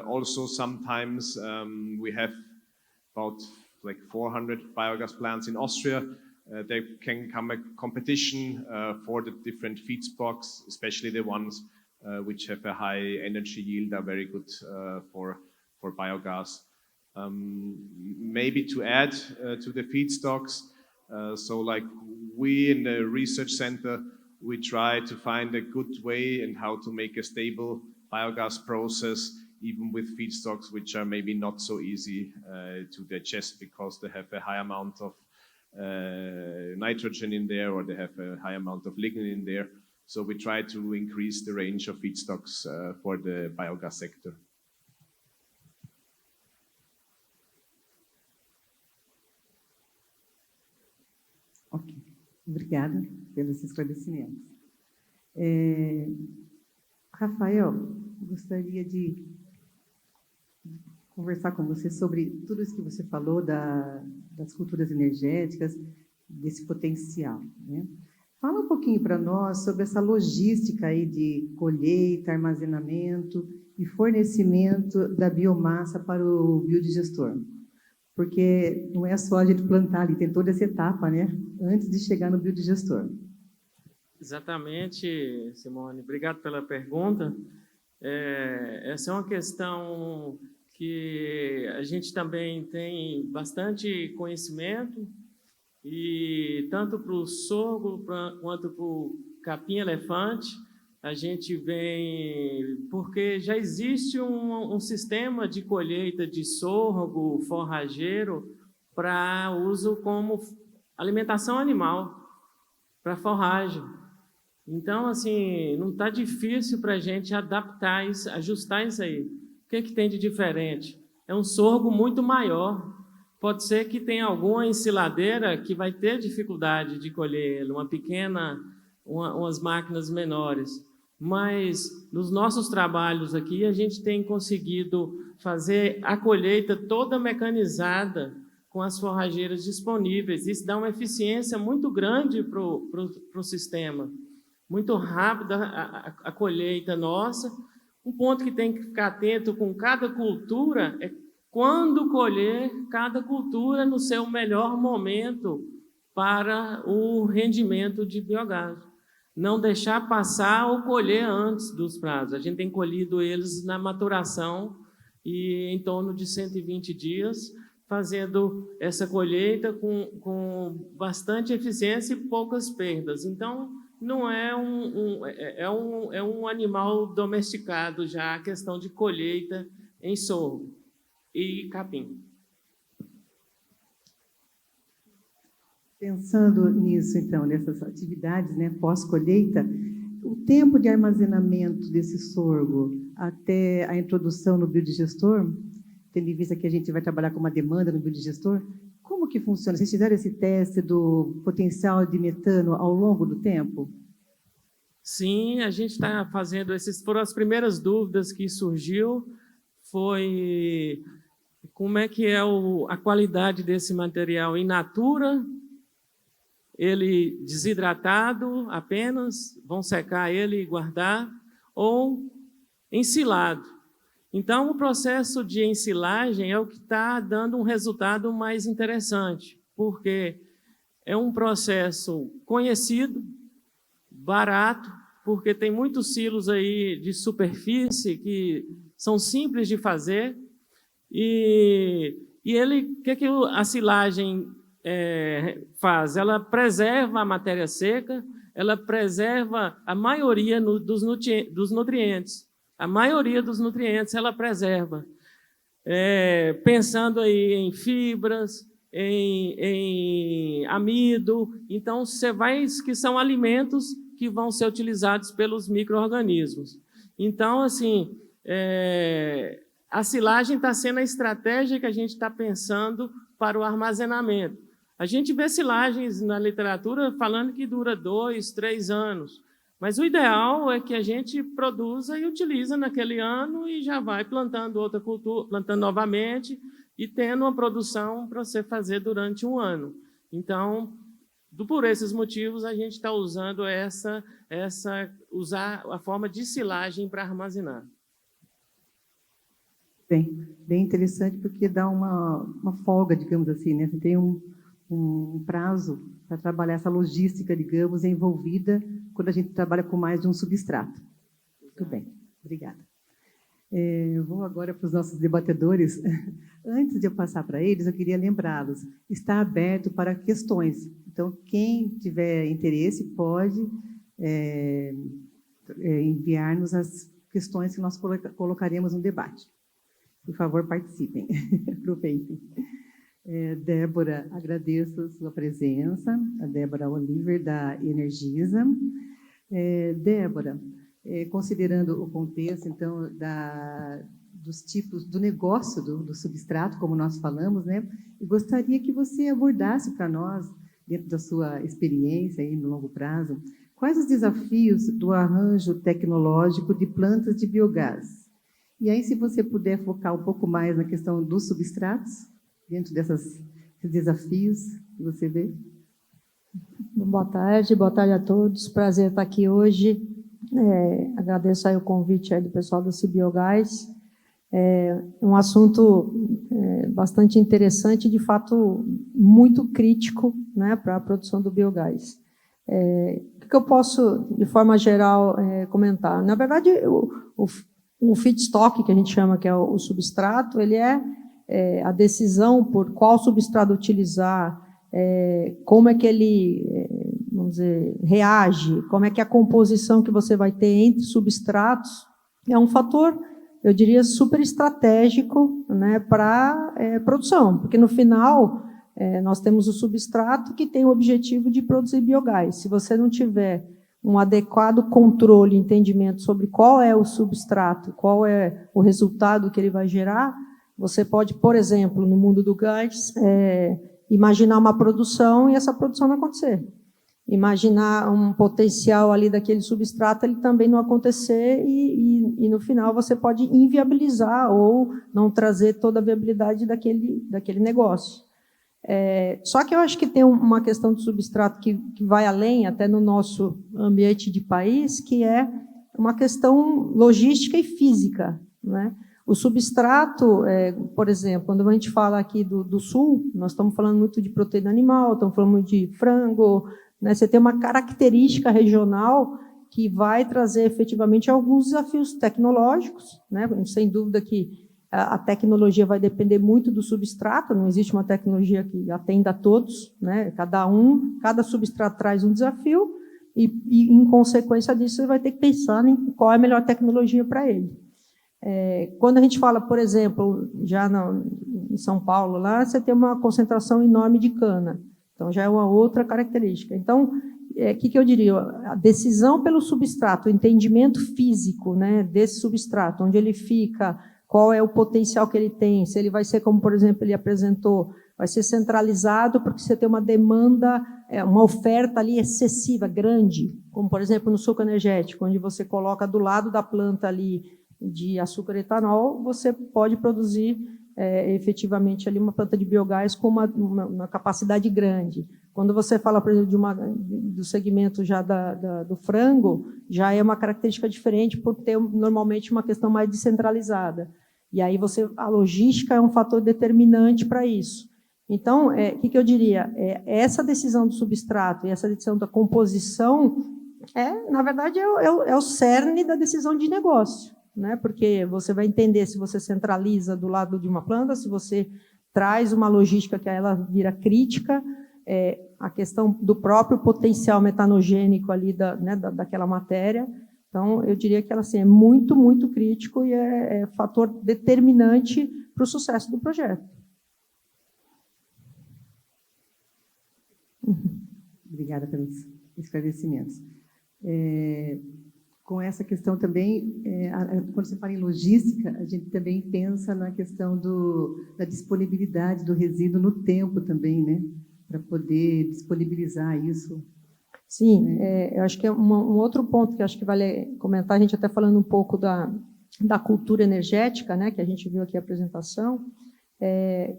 also sometimes we have about like 400 biogas plants in Austria. There can come a competition for the different feedstocks, especially the ones which have a high energy yield, are very good for biogas. Maybe to add to the feedstocks, so like we in the research center, we try to find a good way and how to make a stable biogas process, even with feedstocks which are maybe not so easy to digest, because they have a high amount of nitrogen in there, or they have a high amount of lignin in there. So we try to increase the range of feedstocks for the biogas sector. Ok, obrigada pelos esclarecimentos. Rafael, gostaria de conversar com você sobre tudo isso que você falou das culturas energéticas, desse potencial, né? Fala um pouquinho para nós sobre essa logística aí de colheita, armazenamento e fornecimento da biomassa para o biodigestor. Porque não é só a gente plantar ali, tem toda essa etapa, né? Antes de chegar no biodigestor. Exatamente, Simone. Obrigado pela pergunta. Essa é uma questão que a gente também tem bastante conhecimento, e tanto para o sorgo quanto para o capim-elefante, a gente vem, porque já existe um sistema de colheita de sorgo forrageiro para uso como alimentação animal, para forragem. Então, assim, não está difícil para a gente adaptar isso, ajustar isso aí. O que tem de diferente? É um sorgo muito maior. Pode ser que tenha alguma ensiladeira que vai ter dificuldade de colher ele, umas máquinas menores. Mas nos nossos trabalhos aqui, a gente tem conseguido fazer a colheita toda mecanizada com as forrageiras disponíveis. Isso dá uma eficiência muito grande para o sistema. Muito rápida a colheita nossa. Um ponto que tem que ficar atento com cada cultura é quando colher cada cultura no seu melhor momento para o rendimento de biogás. Não deixar passar ou colher antes dos prazos. A gente tem colhido eles na maturação e em torno de 120 dias, fazendo essa colheita com bastante eficiência e poucas perdas. Então, não é um animal domesticado já a questão de colheita em sorgo e capim. Pensando nisso, então, nessas atividades, né, pós-colheita, o tempo de armazenamento desse sorgo até a introdução no biodigestor, tendo em vista que a gente vai trabalhar com uma demanda no biodigestor, como que funciona? Vocês fizeram esse teste do potencial de metano ao longo do tempo? Sim, a gente está fazendo, essas foram as primeiras dúvidas que surgiu, foi como é que é a qualidade desse material in natura, ele desidratado apenas, vão secar ele e guardar, ou ensilado. Então, o processo de ensilagem é o que está dando um resultado mais interessante, porque é um processo conhecido, barato, porque tem muitos silos aí de superfície que são simples de fazer, e ele, o que a silagem faz? Ela preserva a matéria seca, ela preserva a maioria dos nutrientes. A maioria dos nutrientes ela preserva. Pensando aí em fibras, em amido, então que são alimentos que vão ser utilizados pelos micro-organismos. Então, assim, a silagem está sendo a estratégia que a gente está pensando para o armazenamento. A gente vê silagens na literatura falando que dura 2, 3 anos, mas o ideal é que a gente produza e utiliza naquele ano e já vai plantando outra cultura, plantando novamente e tendo uma produção para você fazer durante um ano. Então, por esses motivos, a gente está usando usar a forma de silagem para armazenar. Bem interessante, porque dá uma folga, digamos assim, né? Você tem um prazo para trabalhar essa logística, digamos, envolvida quando a gente trabalha com mais de um substrato. Muito bem, obrigada. Eu vou agora para os nossos debatedores. Antes de eu passar para eles, eu queria lembrá-los, está aberto para questões. Então, quem tiver interesse pode enviar-nos as questões que nós colocaremos no debate. Por favor, participem, aproveitem. Débora, agradeço a sua presença, a Débora Oliver, da Energisa. Débora, considerando o contexto, então, dos tipos do negócio do substrato, como nós falamos, né, eu gostaria que você abordasse para nós, dentro da sua experiência aí no longo prazo, quais os desafios do arranjo tecnológico de plantas de biogás. E aí, se você puder focar um pouco mais na questão dos substratos, dentro desses desafios que você vê. Boa tarde a todos. Prazer estar aqui hoje. Agradeço aí o convite aí do pessoal do Cibiogás. É um assunto bastante interessante, de fato muito crítico, né, para a produção do biogás. O que eu posso, de forma geral, comentar? Na verdade, o feedstock, que a gente chama, que é o substrato, ele é a decisão por qual substrato utilizar, como é que ele, vamos dizer, reage, como é que a composição que você vai ter entre substratos, é um fator, eu diria, super estratégico, né, para produção, porque no final nós temos o substrato que tem o objetivo de produzir biogás. Se você não tiver um adequado controle e entendimento sobre qual é o substrato, qual é o resultado que ele vai gerar, você pode, por exemplo, no mundo do gás, imaginar uma produção e essa produção não acontecer. Imaginar um potencial ali daquele substrato, ele também não acontecer e no final você pode inviabilizar ou não trazer toda a viabilidade daquele negócio. Só que eu acho que tem uma questão do substrato que vai além, até no nosso ambiente de país, que é uma questão logística e física, né? O substrato, por exemplo, quando a gente fala aqui do sul, nós estamos falando muito de proteína animal, estamos falando muito de frango, né? Você tem uma característica regional que vai trazer efetivamente alguns desafios tecnológicos, né? Sem dúvida que a tecnologia vai depender muito do substrato, não existe uma tecnologia que atenda a todos, né? Cada substrato traz um desafio e em consequência disso, você vai ter que pensar em qual é a melhor tecnologia para ele. Quando a gente fala, por exemplo, já em São Paulo, lá você tem uma concentração enorme de cana, então já é uma outra característica. Então, que eu diria? A decisão pelo substrato, o entendimento físico, né, desse substrato, onde ele fica, qual é o potencial que ele tem, se ele vai ser, como, por exemplo, ele apresentou, vai ser centralizado porque você tem uma demanda, uma oferta ali excessiva, grande, como, por exemplo, no suco energético, onde você coloca do lado da planta ali de açúcar e etanol, você pode produzir efetivamente ali uma planta de biogás com uma capacidade grande. Quando você fala, por exemplo, do segmento já do frango, já é uma característica diferente por ter normalmente uma questão mais descentralizada. E aí a logística é um fator determinante para isso. Então, o que eu diria? Essa decisão do substrato e essa decisão da composição, na verdade, é o cerne da decisão de negócio, né? Porque você vai entender se você centraliza do lado de uma planta, se você traz uma logística que ela vira crítica, a questão do próprio potencial metanogênico ali daquela matéria. Então, eu diria que ela assim, é muito, muito crítico e é fator determinante para o sucesso do projeto. Obrigada pelos esclarecimentos. Com essa questão também, quando você fala em logística, a gente também pensa na questão da disponibilidade do resíduo no tempo também, né? Para poder disponibilizar isso. Sim, eu acho que é um outro ponto que acho que vale comentar, a gente até falando um pouco da cultura energética, né, que a gente viu aqui a apresentação,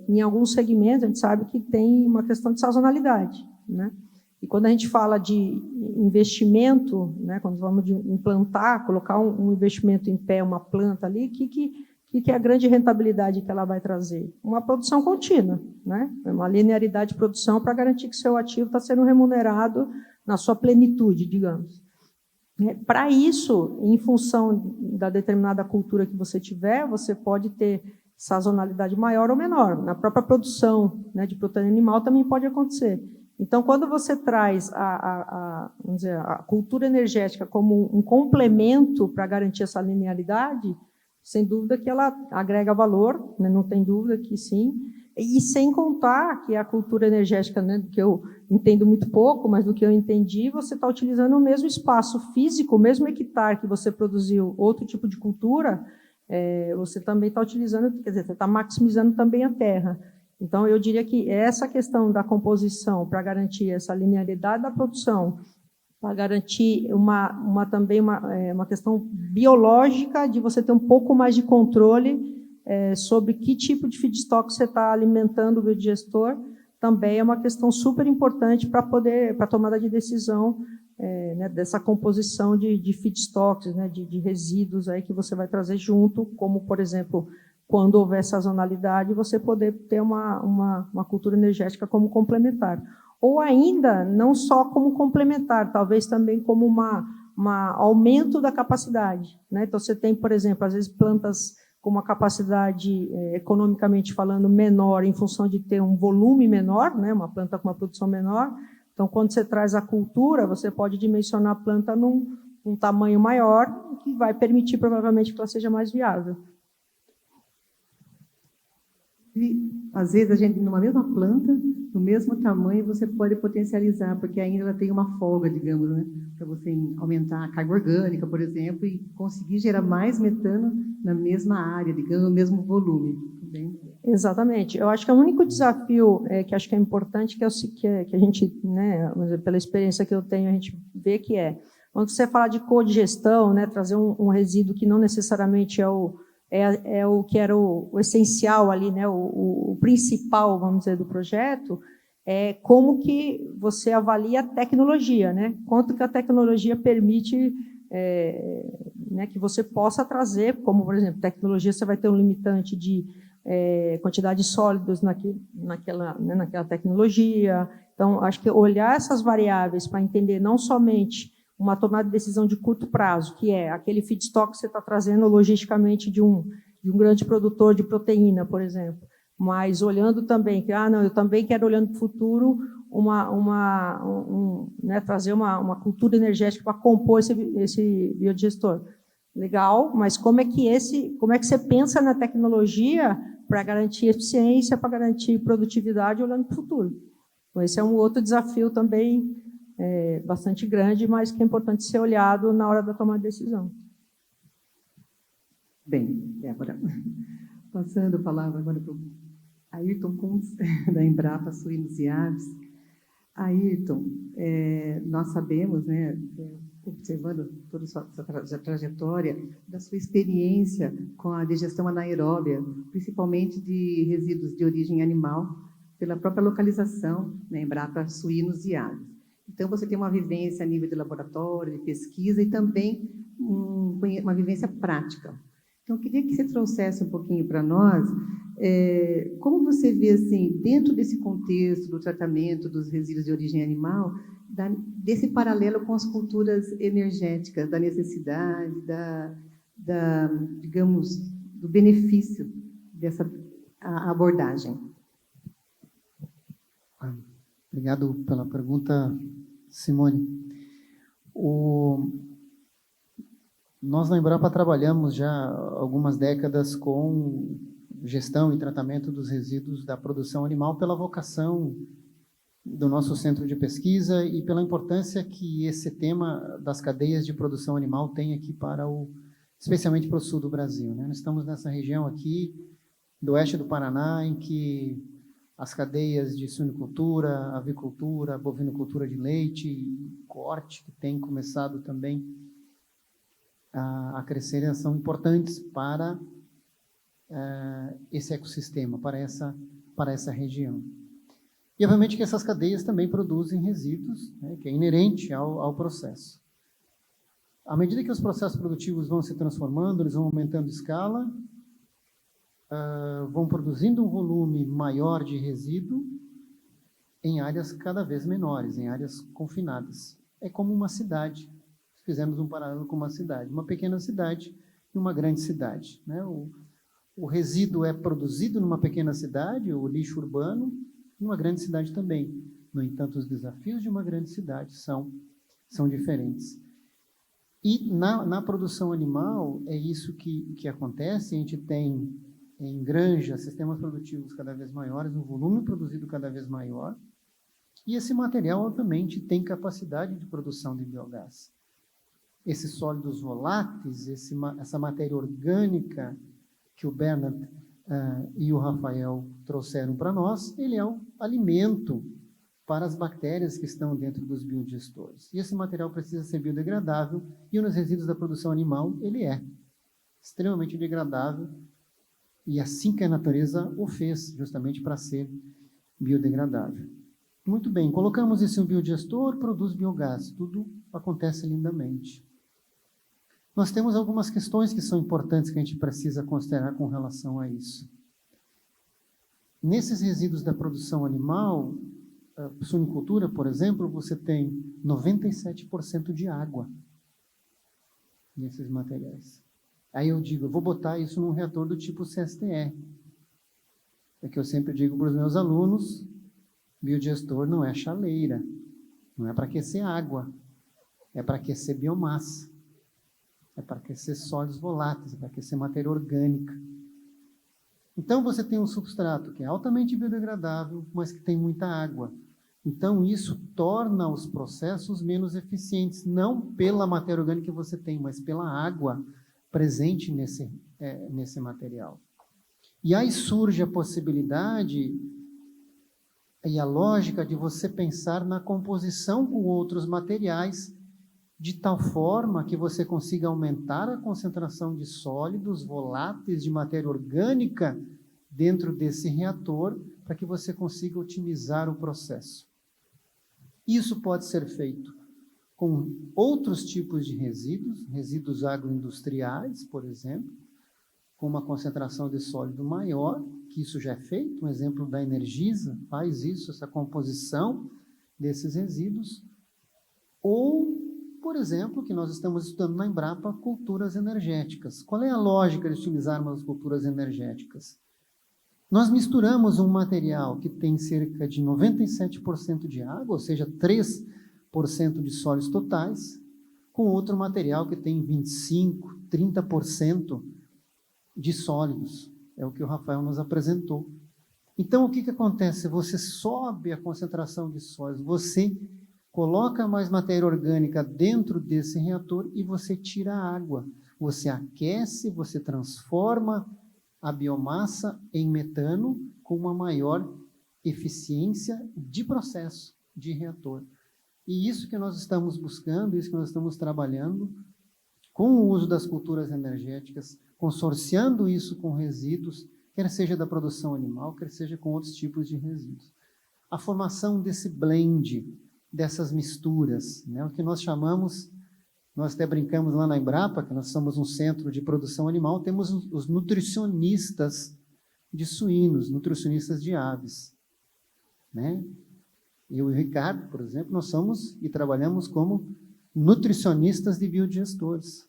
em alguns segmentos a gente sabe que tem uma questão de sazonalidade, né? E quando a gente fala de investimento, né, quando vamos de implantar, colocar um investimento em pé, uma planta ali, que é a grande rentabilidade que ela vai trazer? Uma produção contínua, né? Uma linearidade de produção para garantir que seu ativo está sendo remunerado na sua plenitude, digamos. Para isso, em função da determinada cultura que você tiver, você pode ter sazonalidade maior ou menor. Na própria produção, né, de proteína animal também pode acontecer. Então, quando você traz vamos dizer, a cultura energética como um complemento para garantir essa linearidade, sem dúvida que ela agrega valor, né, não tem dúvida que sim, e sem contar que a cultura energética, né, que eu entendo muito pouco, mas do que eu entendi, você está utilizando o mesmo espaço físico, o mesmo hectare que você produziu outro tipo de cultura, você também está utilizando, quer dizer, você está maximizando também a terra. Então, eu diria que essa questão da composição para garantir essa linearidade da produção, para garantir também uma questão biológica de você ter um pouco mais de controle sobre que tipo de feedstock você está alimentando o biodigestor, também é uma questão super importante para a tomada de decisão né, dessa composição de feedstocks, né, de resíduos aí que você vai trazer junto, como, por exemplo, quando houver sazonalidade, você poder ter uma cultura energética como complementar. Ou ainda, não só como complementar, talvez também como aumento da capacidade, né? Então, você tem, por exemplo, às vezes plantas com uma capacidade, economicamente falando, menor, em função de ter um volume menor, né? Uma planta com uma produção menor. Então, quando você traz a cultura, você pode dimensionar a planta num tamanho maior, que vai permitir, provavelmente, que ela seja mais viável. E, às vezes, a gente, numa mesma planta, no mesmo tamanho, você pode potencializar, porque ainda ela tem uma folga, digamos, né? Para você aumentar a carga orgânica, por exemplo, e conseguir gerar mais metano na mesma área, digamos, no mesmo volume. Também. Exatamente. Eu acho que o único desafio que acho que é importante, que a gente, né, pela experiência que eu tenho, a gente vê que quando você fala de codigestão, né, trazer um resíduo que não necessariamente é o que era o essencial ali, né, o principal, vamos dizer, do projeto, como que você avalia a tecnologia, né? Quanto que a tecnologia permite né, que você possa trazer, como, por exemplo, tecnologia, você vai ter um limitante de quantidade de sólidos naquela tecnologia. Então, acho que olhar essas variáveis para entender não somente uma tomada de decisão de curto prazo, que é aquele feedstock que você está trazendo logisticamente de um grande produtor de proteína, por exemplo, mas olhando também que, eu também quero, olhando para o futuro, né, trazer uma cultura energética para compor esse biodigestor. Legal, mas como é que você pensa na tecnologia para garantir eficiência, para garantir produtividade, olhando para o futuro? Então, esse é um outro desafio também bastante grande, mas que é importante ser olhado na hora da tomada de decisão. Bem, Débora, passando a palavra agora para o Ayrton Kuntz, da Embrapa Suínos e Aves. Ayrton, nós sabemos, né, observando toda a sua trajetória, da sua experiência com a digestão anaeróbia, principalmente de resíduos de origem animal, pela própria localização, né, Embrapa Suínos e Aves. Então, você tem uma vivência a nível de laboratório, de pesquisa e também uma vivência prática. Então, eu queria que você trouxesse um pouquinho para nós como você vê, assim, dentro desse contexto do tratamento dos resíduos de origem animal, desse paralelo com as culturas energéticas, da necessidade, digamos, do benefício dessa abordagem. Obrigado pela pergunta, Simone. Nós na Embrapa trabalhamos já há algumas décadas com gestão e tratamento dos resíduos da produção animal pela vocação do nosso centro de pesquisa e pela importância que esse tema das cadeias de produção animal tem aqui especialmente para o sul do Brasil, né? Nós estamos nessa região aqui do oeste do Paraná, em que as cadeias de suinicultura, avicultura, bovinocultura de leite e corte, que tem começado também a crescer, são importantes para esse ecossistema, para essa região. E, obviamente, que essas cadeias também produzem resíduos, né, que é inerente ao processo. À medida que os processos produtivos vão se transformando, eles vão aumentando escala, vão produzindo um volume maior de resíduo em áreas cada vez menores, em áreas confinadas. É como uma cidade. Fizemos um paralelo com uma cidade. Uma pequena cidade e uma grande cidade, né? O resíduo é produzido numa pequena cidade, o lixo urbano, numa grande cidade também. No entanto, os desafios de uma grande cidade são diferentes. E na produção animal, é isso que acontece. A gente tem em granja sistemas produtivos cada vez maiores, um volume produzido cada vez maior, e esse material, obviamente, tem capacidade de produção de biogás. Esses sólidos voláteis, essa matéria orgânica que o Bernard e o Rafael trouxeram para nós, ele é o alimento para as bactérias que estão dentro dos biodigestores. E esse material precisa ser biodegradável, e nos resíduos da produção animal, ele é extremamente degradável, e assim que a natureza o fez, justamente para ser biodegradável. Muito bem, colocamos isso em um biodigestor, produz biogás, tudo acontece lindamente. Nós temos algumas questões que são importantes que a gente precisa considerar com relação a isso. Nesses resíduos da produção animal, suinicultura, por exemplo, você tem 97% de água nesses materiais. Aí eu digo, eu vou botar isso num reator do tipo CSTE. É que eu sempre digo para os meus alunos, biodigestor não é chaleira, não é para aquecer água, é para aquecer biomassa, é para aquecer sólidos voláteis, é para aquecer matéria orgânica. Então você tem um substrato que é altamente biodegradável, mas que tem muita água. Então isso torna os processos menos eficientes, não pela matéria orgânica que você tem, mas pela água presente nesse material. E aí surge a possibilidade e a lógica de você pensar na composição com outros materiais de tal forma que você consiga aumentar a concentração de sólidos, voláteis, de matéria orgânica dentro desse reator, para que você consiga otimizar o processo. Isso pode ser feito com outros tipos de resíduos, resíduos agroindustriais, por exemplo, com uma concentração de sólido maior, que isso já é feito, um exemplo da Energisa faz isso, essa composição desses resíduos, ou, por exemplo, que nós estamos estudando na Embrapa, culturas energéticas. Qual é a lógica de utilizarmos as culturas energéticas? Nós misturamos um material que tem cerca de 97% de água, ou seja, 3% de sólidos totais, com outro material que tem 25%, 30% de sólidos. É o que o Rafael nos apresentou. Então, o que acontece? Você sobe a concentração de sólidos, você coloca mais matéria orgânica dentro desse reator e você tira a água. Você aquece, você transforma a biomassa em metano com uma maior eficiência de processo de reator. E isso que nós estamos buscando, isso que nós estamos trabalhando com o uso das culturas energéticas, consorciando isso com resíduos, quer seja da produção animal, quer seja com outros tipos de resíduos. A formação desse blend, dessas misturas, né, o que nós chamamos, nós até brincamos lá na Embrapa, que nós somos um centro de produção animal, temos os nutricionistas de suínos, nutricionistas de aves, né? Eu e o Ricardo, por exemplo, nós somos e trabalhamos como nutricionistas de biodigestores,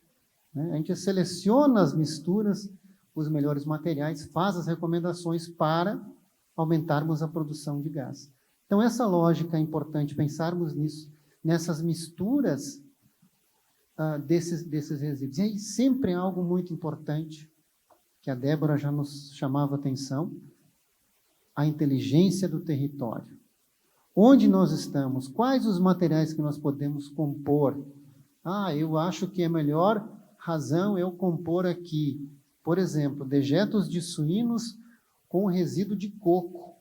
né? A gente seleciona as misturas, os melhores materiais, faz as recomendações para aumentarmos a produção de gás. Então, essa lógica é importante, pensarmos nisso, nessas misturas desses resíduos. E aí, sempre algo muito importante, que a Débora já nos chamava a atenção, a inteligência do território. Onde nós estamos? Quais os materiais que nós podemos compor? Eu acho que é melhor razão eu compor aqui, por exemplo, dejetos de suínos com resíduo de coco.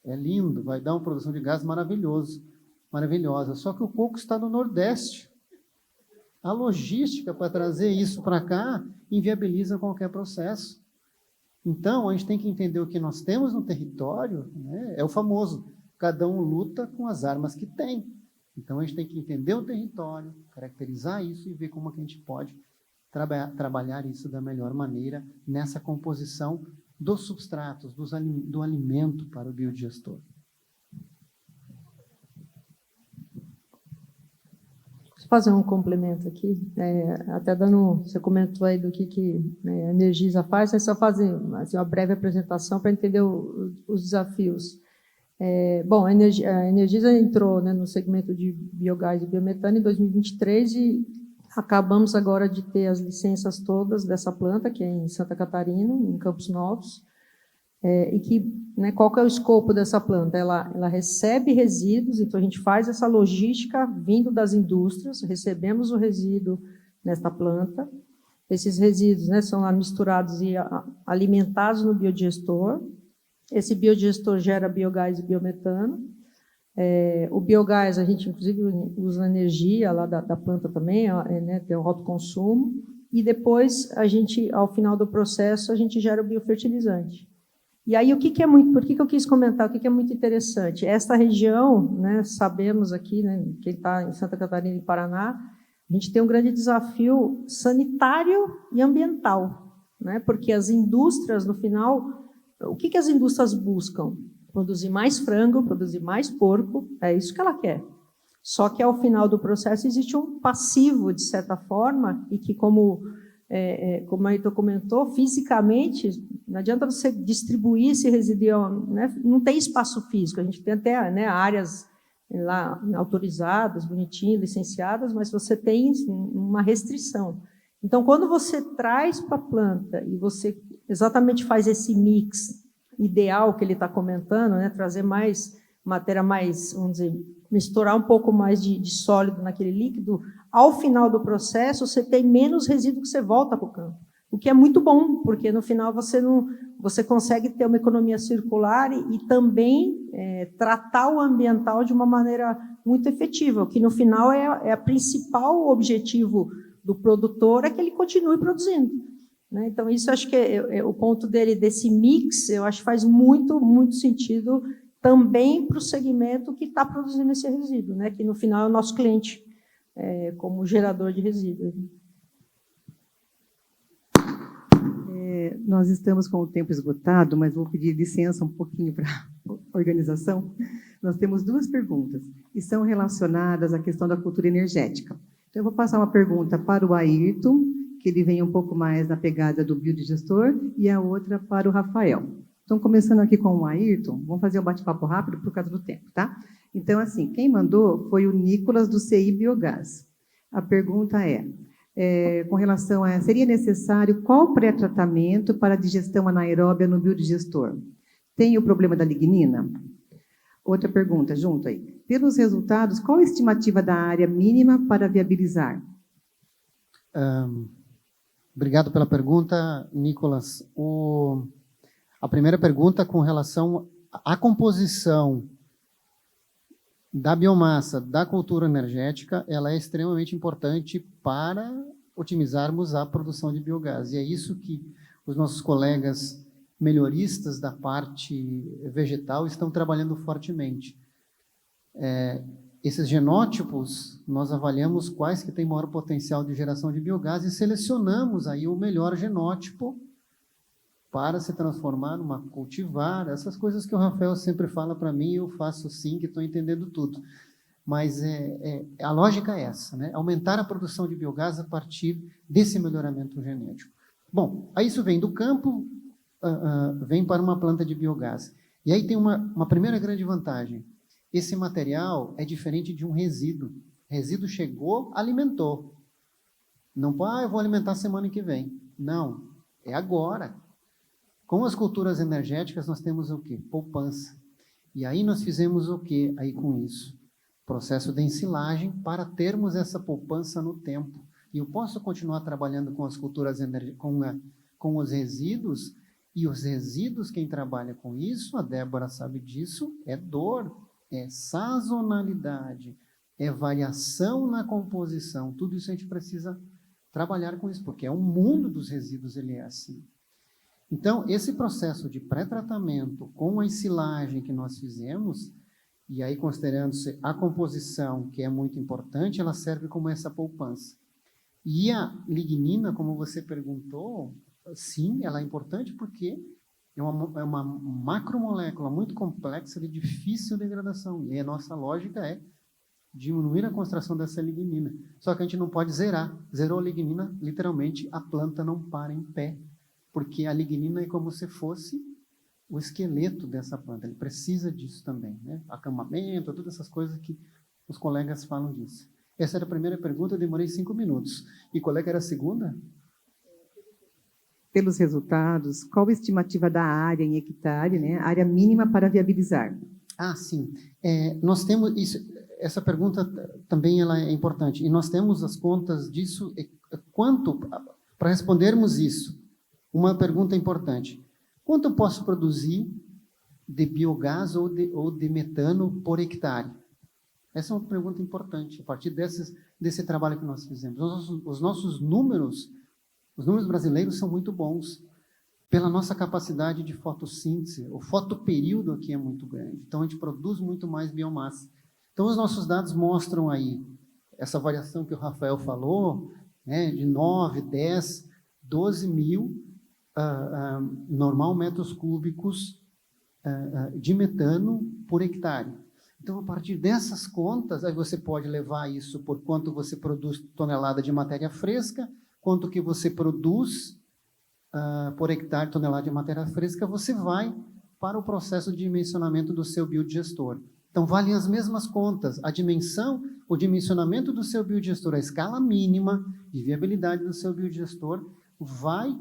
É lindo, vai dar uma produção de gás maravilhosa. Só que o coco está no Nordeste. A logística para trazer isso para cá inviabiliza qualquer processo. Então, a gente tem que entender o que nós temos no território, né? É o famoso, cada um luta com as armas que tem. Então, a gente tem que entender o território, caracterizar isso e ver como que a gente pode trabalhar isso da melhor maneira nessa composição dos substratos, do alimento para o biodigestor. Deixa eu fazer um complemento aqui, até dando, você comentou aí do que a Energisa faz, é só fazer assim, uma breve apresentação para entender os desafios. Bom, a Energisa entrou, né, no segmento de biogás e biometano em 2023 e acabamos agora de ter as licenças todas dessa planta, que é em Santa Catarina, em Campos Novos, e que, né, qual que é o escopo dessa planta? Ela recebe resíduos, então a gente faz essa logística vindo das indústrias, recebemos o resíduo nesta planta, esses resíduos, né, são lá misturados e alimentados no biodigestor, esse biodigestor gera biogás e biometano, o biogás a gente inclusive usa energia lá da planta também, né, tem o autoconsumo, e depois a gente, ao final do processo, a gente gera o biofertilizante. E aí, por que eu quis comentar? O que é muito interessante? Esta região, né, sabemos aqui, né, quem está em Santa Catarina e Paraná, a gente tem um grande desafio sanitário e ambiental, né, porque as indústrias, no final, o que as indústrias buscam? Produzir mais frango, produzir mais porco, é isso que ela quer. Só que, ao final do processo, existe um passivo, de certa forma, e que, como a Ayrton comentou, fisicamente, não adianta você distribuir esse resíduo, né? Não tem espaço físico, a gente tem até, né, áreas lá autorizadas, bonitinhas, licenciadas, mas você tem uma restrição. Então, quando você traz para a planta e você exatamente faz esse mix ideal que ele está comentando, né, trazer mais matéria, vamos dizer, misturar um pouco mais de sólido naquele líquido, ao final do processo, você tem menos resíduo que você volta para o campo. O que é muito bom, porque no final você consegue ter uma economia circular e também tratar o ambiental de uma maneira muito efetiva, o que no final é a principal objetivo do produtor, é que ele continue produzindo, né? Então, isso acho que é o ponto dele, desse mix, eu acho que faz muito, muito sentido também para o segmento que está produzindo esse resíduo, né? Que no final é o nosso cliente, como gerador de resíduos. Nós estamos com o tempo esgotado, mas vou pedir licença um pouquinho para a organização. Nós temos 2 perguntas, e são relacionadas à questão da cultura energética. Então, eu vou passar uma pergunta para o Ayrton, que ele vem um pouco mais na pegada do biodigestor, e a outra para o Rafael. Então, começando aqui com o Ayrton, vamos fazer um bate-papo rápido por causa do tempo, tá? Então, assim, quem mandou foi o Nicolas, do CI Biogás. A pergunta com relação a, seria necessário qual pré-tratamento para a digestão anaeróbia no biodigestor? Tem o problema da lignina? Outra pergunta, junto aí. Pelos resultados, qual a estimativa da área mínima para viabilizar? Obrigado pela pergunta, Nicolas. A primeira pergunta com relação à composição da biomassa da cultura energética, ela é extremamente importante para otimizarmos a produção de biogás. E é isso que os nossos colegas melhoristas da parte vegetal estão trabalhando fortemente. Esses genótipos, nós avaliamos quais que têm maior potencial de geração de biogás e selecionamos aí o melhor genótipo para se transformar numa cultivar, essas coisas que o Rafael sempre fala para mim, eu faço sim, que estou entendendo tudo. Mas a lógica é essa, né? Aumentar a produção de biogás a partir desse melhoramento genético. Bom, aí isso vem do campo, vem para uma planta de biogás. E aí tem uma primeira grande vantagem. Esse material é diferente de um resíduo. Resíduo chegou, alimentou. Não pode, eu vou alimentar semana que vem. Não, é agora. Com as culturas energéticas, nós temos o quê? Poupança. E aí nós fizemos o quê aí com isso? Processo de ensilagem para termos essa poupança no tempo. E eu posso continuar trabalhando com as culturas com os resíduos, e os resíduos, quem trabalha com isso, a Débora sabe disso, é dor, é sazonalidade, é variação na composição. Tudo isso a gente precisa trabalhar com isso, porque é o mundo dos resíduos, ele é assim. Então, esse processo de pré-tratamento com a ensilagem que nós fizemos, e aí considerando-se a composição, que é muito importante, ela serve como essa poupança. E a lignina, como você perguntou, sim, ela é importante porque é uma macromolécula muito complexa de difícil degradação. E a nossa lógica é diminuir a concentração dessa lignina. Só que a gente não pode zerar. Zerou a lignina, literalmente, a planta não para em pé. Porque a lignina é como se fosse o esqueleto dessa planta. Ele precisa disso também, né? Acamamento, todas essas coisas que os colegas falam disso. Essa era a primeira pergunta, eu demorei 5 minutos. E qual é que era a segunda? Pelos resultados, qual a estimativa da área em hectare, né? Área mínima para viabilizar? Ah, sim. Nós temos isso. Essa pergunta também ela é importante. E nós temos as contas disso. Quanto, para respondermos isso, uma pergunta importante. Quanto eu posso produzir de biogás ou de metano por hectare? Essa é uma pergunta importante, a partir desse trabalho que nós fizemos. Os nossos números, os números brasileiros são muito bons. pela nossa capacidade de fotossíntese. O fotoperíodo aqui é muito grande, então a gente produz muito mais biomassa. Então, os nossos dados mostram aí essa variação que o Rafael falou, né, de 9, 10, 12 mil normal metros cúbicos de metano por hectare. Então, a partir dessas contas, aí você pode levar isso por quanto você produz tonelada de matéria fresca, quanto que você produz por hectare tonelada de matéria fresca, você vai para o processo de dimensionamento do seu biodigestor. Então, valem as mesmas contas. A dimensão, o dimensionamento do seu biodigestor, a escala mínima de viabilidade do seu biodigestor, vai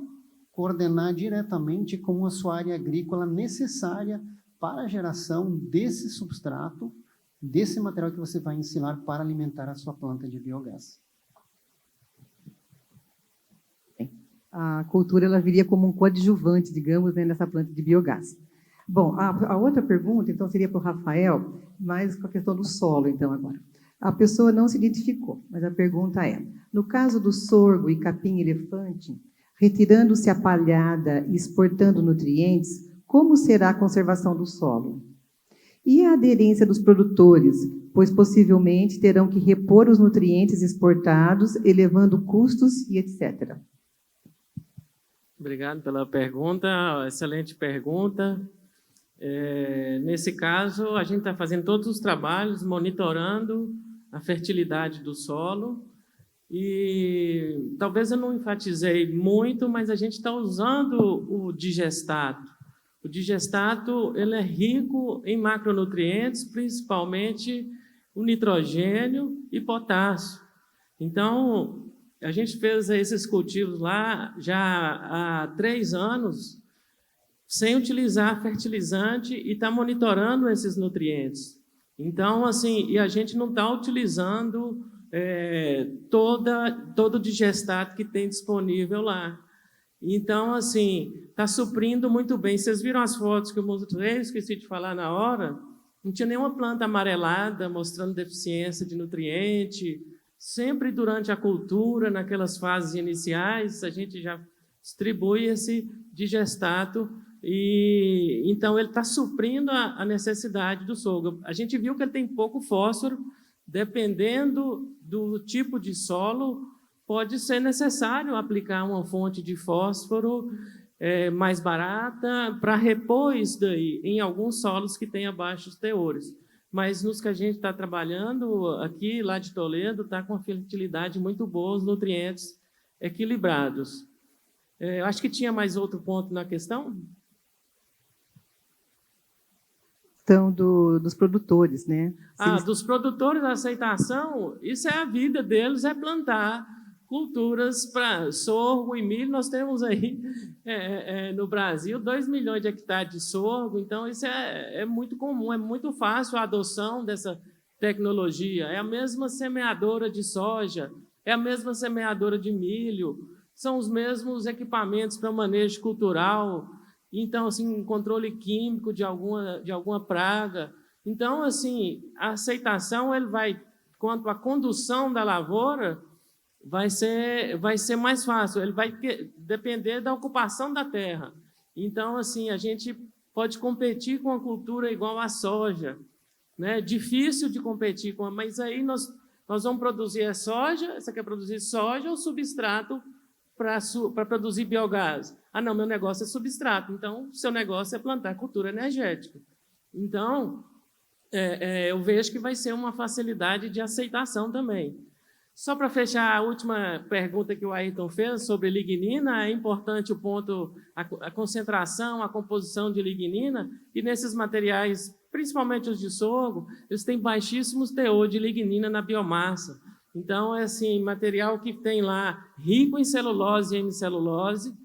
coordenar diretamente com a sua área agrícola necessária para a geração desse substrato, desse material que você vai ensinar para alimentar a sua planta de biogás. A cultura ela viria como um coadjuvante, digamos, né, nessa planta de biogás. Bom, a outra pergunta, então, seria para o Rafael, mas com a questão do solo, então, agora. A pessoa não se identificou, mas a pergunta é, no caso do sorgo e capim-elefante, retirando-se a palhada e exportando nutrientes, como será a conservação do solo? E a aderência dos produtores, pois possivelmente terão que repor os nutrientes exportados, elevando custos e etc. Obrigado pela pergunta, excelente pergunta. Nesse caso, a gente está fazendo todos os trabalhos, monitorando a fertilidade do solo, e talvez eu não enfatizei muito, mas a gente está usando o digestato. O digestato ele é rico em macronutrientes, principalmente o nitrogênio e potássio. Então, a gente fez esses cultivos lá já há 3 anos, sem utilizar fertilizante, e está monitorando esses nutrientes. Então, assim, e a gente não está utilizando todo o digestato que tem disponível lá. Então, assim, está suprindo muito bem. Vocês viram as fotos que eu mostrei, esqueci de falar na hora, não tinha nenhuma planta amarelada mostrando deficiência de nutriente. Sempre durante a cultura, naquelas fases iniciais, a gente já distribui esse digestato, e então ele está suprindo a necessidade do sorgo. A gente viu que ele tem pouco fósforo, dependendo do tipo de solo, pode ser necessário aplicar uma fonte de fósforo mais barata para repor isso daí, em alguns solos que tenham baixos teores. Mas nos que a gente está trabalhando aqui, lá de Toledo, está com uma fertilidade muito boa, os nutrientes equilibrados. Acho que tinha mais outro ponto na questão. Questão dos produtores, né? Dos produtores, a aceitação, isso é a vida deles, é plantar culturas para sorgo e milho. Nós temos aí no Brasil 2 milhões de hectares de sorgo, então isso é muito comum, é muito fácil a adoção dessa tecnologia. É a mesma semeadora de soja, é a mesma semeadora de milho, são os mesmos equipamentos para manejo cultural, então, assim, controle químico de alguma praga. Então, assim, a aceitação, ele vai, quanto à condução da lavoura, vai ser mais fácil, ele vai depender da ocupação da terra. Então, assim, a gente pode competir com a cultura igual a soja, né? Difícil de competir com, mas aí nós vamos produzir a soja, você quer produzir soja ou substrato para produzir biogás? Não, meu negócio é substrato, então seu negócio é plantar cultura energética. Então, eu vejo que vai ser uma facilidade de aceitação também. Só para fechar a última pergunta que o Ayrton fez sobre lignina, é importante o ponto, a concentração, a composição de lignina, e nesses materiais, principalmente os de sorgo, eles têm baixíssimos teor de lignina na biomassa. Então, é assim, material que tem lá rico em celulose e hemicelulose,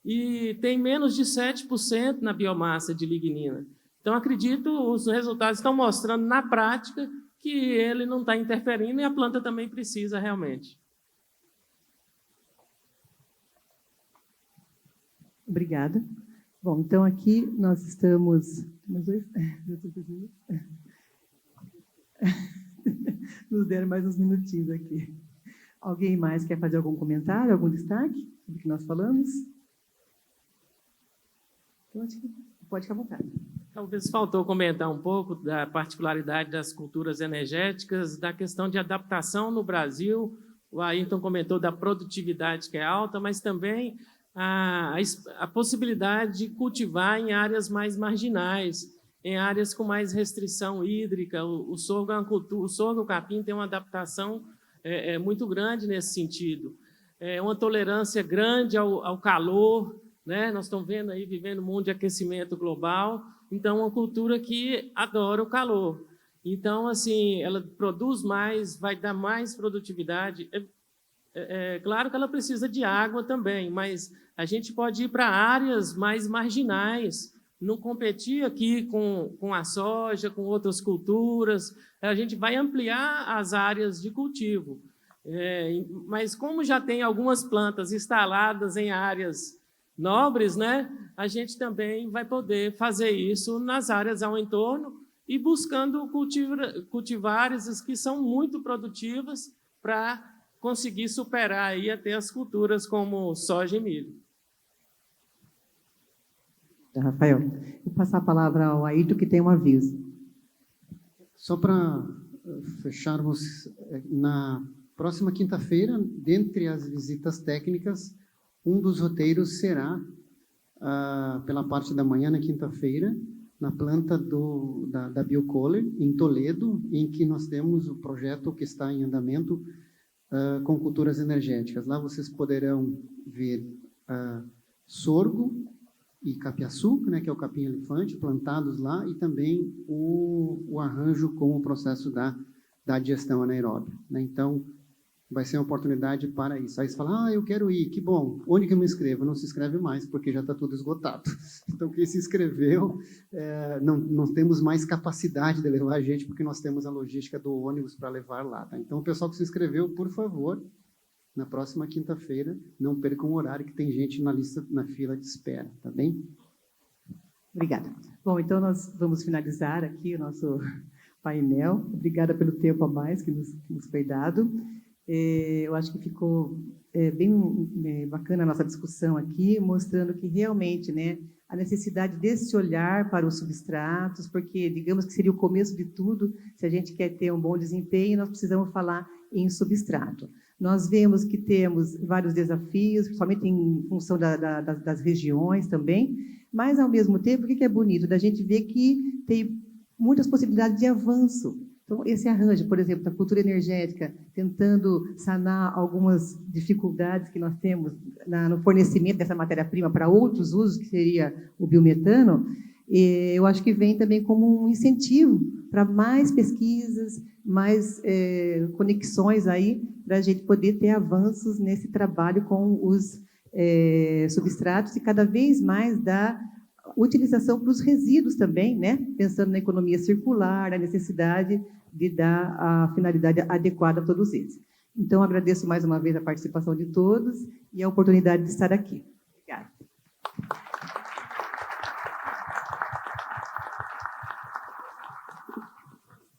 e tem menos de 7% na biomassa de lignina. Então, acredito, os resultados estão mostrando na prática que ele não está interferindo e a planta também precisa realmente. Obrigada. Bom, então aqui nós estamos... Nos deram mais uns minutinhos aqui. Alguém mais quer fazer algum comentário, algum destaque sobre o que nós falamos? Então, acho que pode ficar à vontade. Talvez faltou comentar um pouco da particularidade das culturas energéticas, da questão de adaptação no Brasil. O Ayrton comentou da produtividade que é alta, mas também a possibilidade de cultivar em áreas mais marginais, em áreas com mais restrição hídrica. O sorgo é uma cultura, o sorgo e o capim tem uma adaptação muito grande nesse sentido. Uma tolerância grande ao calor, né? Nós estamos vendo aí, vivendo um mundo de aquecimento global, então uma cultura que adora o calor. Então, assim, ela produz mais, vai dar mais produtividade. Claro que ela precisa de água também, mas a gente pode ir para áreas mais marginais, não competir aqui com a soja, com outras culturas. A gente vai ampliar as áreas de cultivo. Mas como já tem algumas plantas instaladas em áreas nobres, né, a gente também vai poder fazer isso nas áreas ao entorno e buscando cultivar áreas que são muito produtivas para conseguir superar aí até as culturas como soja e milho. Rafael, vou passar a palavra ao Ayrton, que tem um aviso. Só para fecharmos, na próxima quinta-feira, dentre as visitas técnicas, um dos roteiros será, pela parte da manhã, na quinta-feira, na planta da Biocoller, em Toledo, em que nós temos o projeto que está em andamento com culturas energéticas. Lá vocês poderão ver sorgo e capiaçu, né, que é o capim-elefante, plantados lá, e também o arranjo com o processo da digestão anaeróbia, né? Então, vai ser uma oportunidade para isso. Aí você fala, eu quero ir, que bom. Onde que eu me inscrevo? Não se inscreve mais, porque já está tudo esgotado. Então, quem se inscreveu, não temos mais capacidade de levar a gente, porque nós temos a logística do ônibus para levar lá. Tá? Então, o pessoal que se inscreveu, por favor, na próxima quinta-feira, não percam o horário, que tem gente na fila de espera, tá bem? Obrigada. Bom, então nós vamos finalizar aqui o nosso painel. Obrigada pelo tempo a mais que nos foi dado. Eu acho que ficou bem bacana a nossa discussão aqui, mostrando que realmente, né, a necessidade desse olhar para os substratos, porque digamos que seria o começo de tudo. Se a gente quer ter um bom desempenho, nós precisamos falar em substrato. Nós vemos que temos vários desafios, principalmente em função das regiões também, mas, ao mesmo tempo, o que é bonito? Da gente ver que tem muitas possibilidades de avanço. Então, esse arranjo, por exemplo, da cultura energética, tentando sanar algumas dificuldades que nós temos no fornecimento dessa matéria-prima para outros usos, que seria o biometano, eu acho que vem também como um incentivo para mais pesquisas, mais conexões aí, para a gente poder ter avanços nesse trabalho com os substratos e cada vez mais dar utilização para os resíduos também, né? Pensando na economia circular, a necessidade de dar a finalidade adequada a todos eles. Então, agradeço mais uma vez a participação de todos e a oportunidade de estar aqui. Obrigada.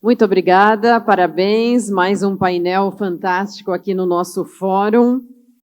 Muito obrigada, parabéns, mais um painel fantástico aqui no nosso fórum.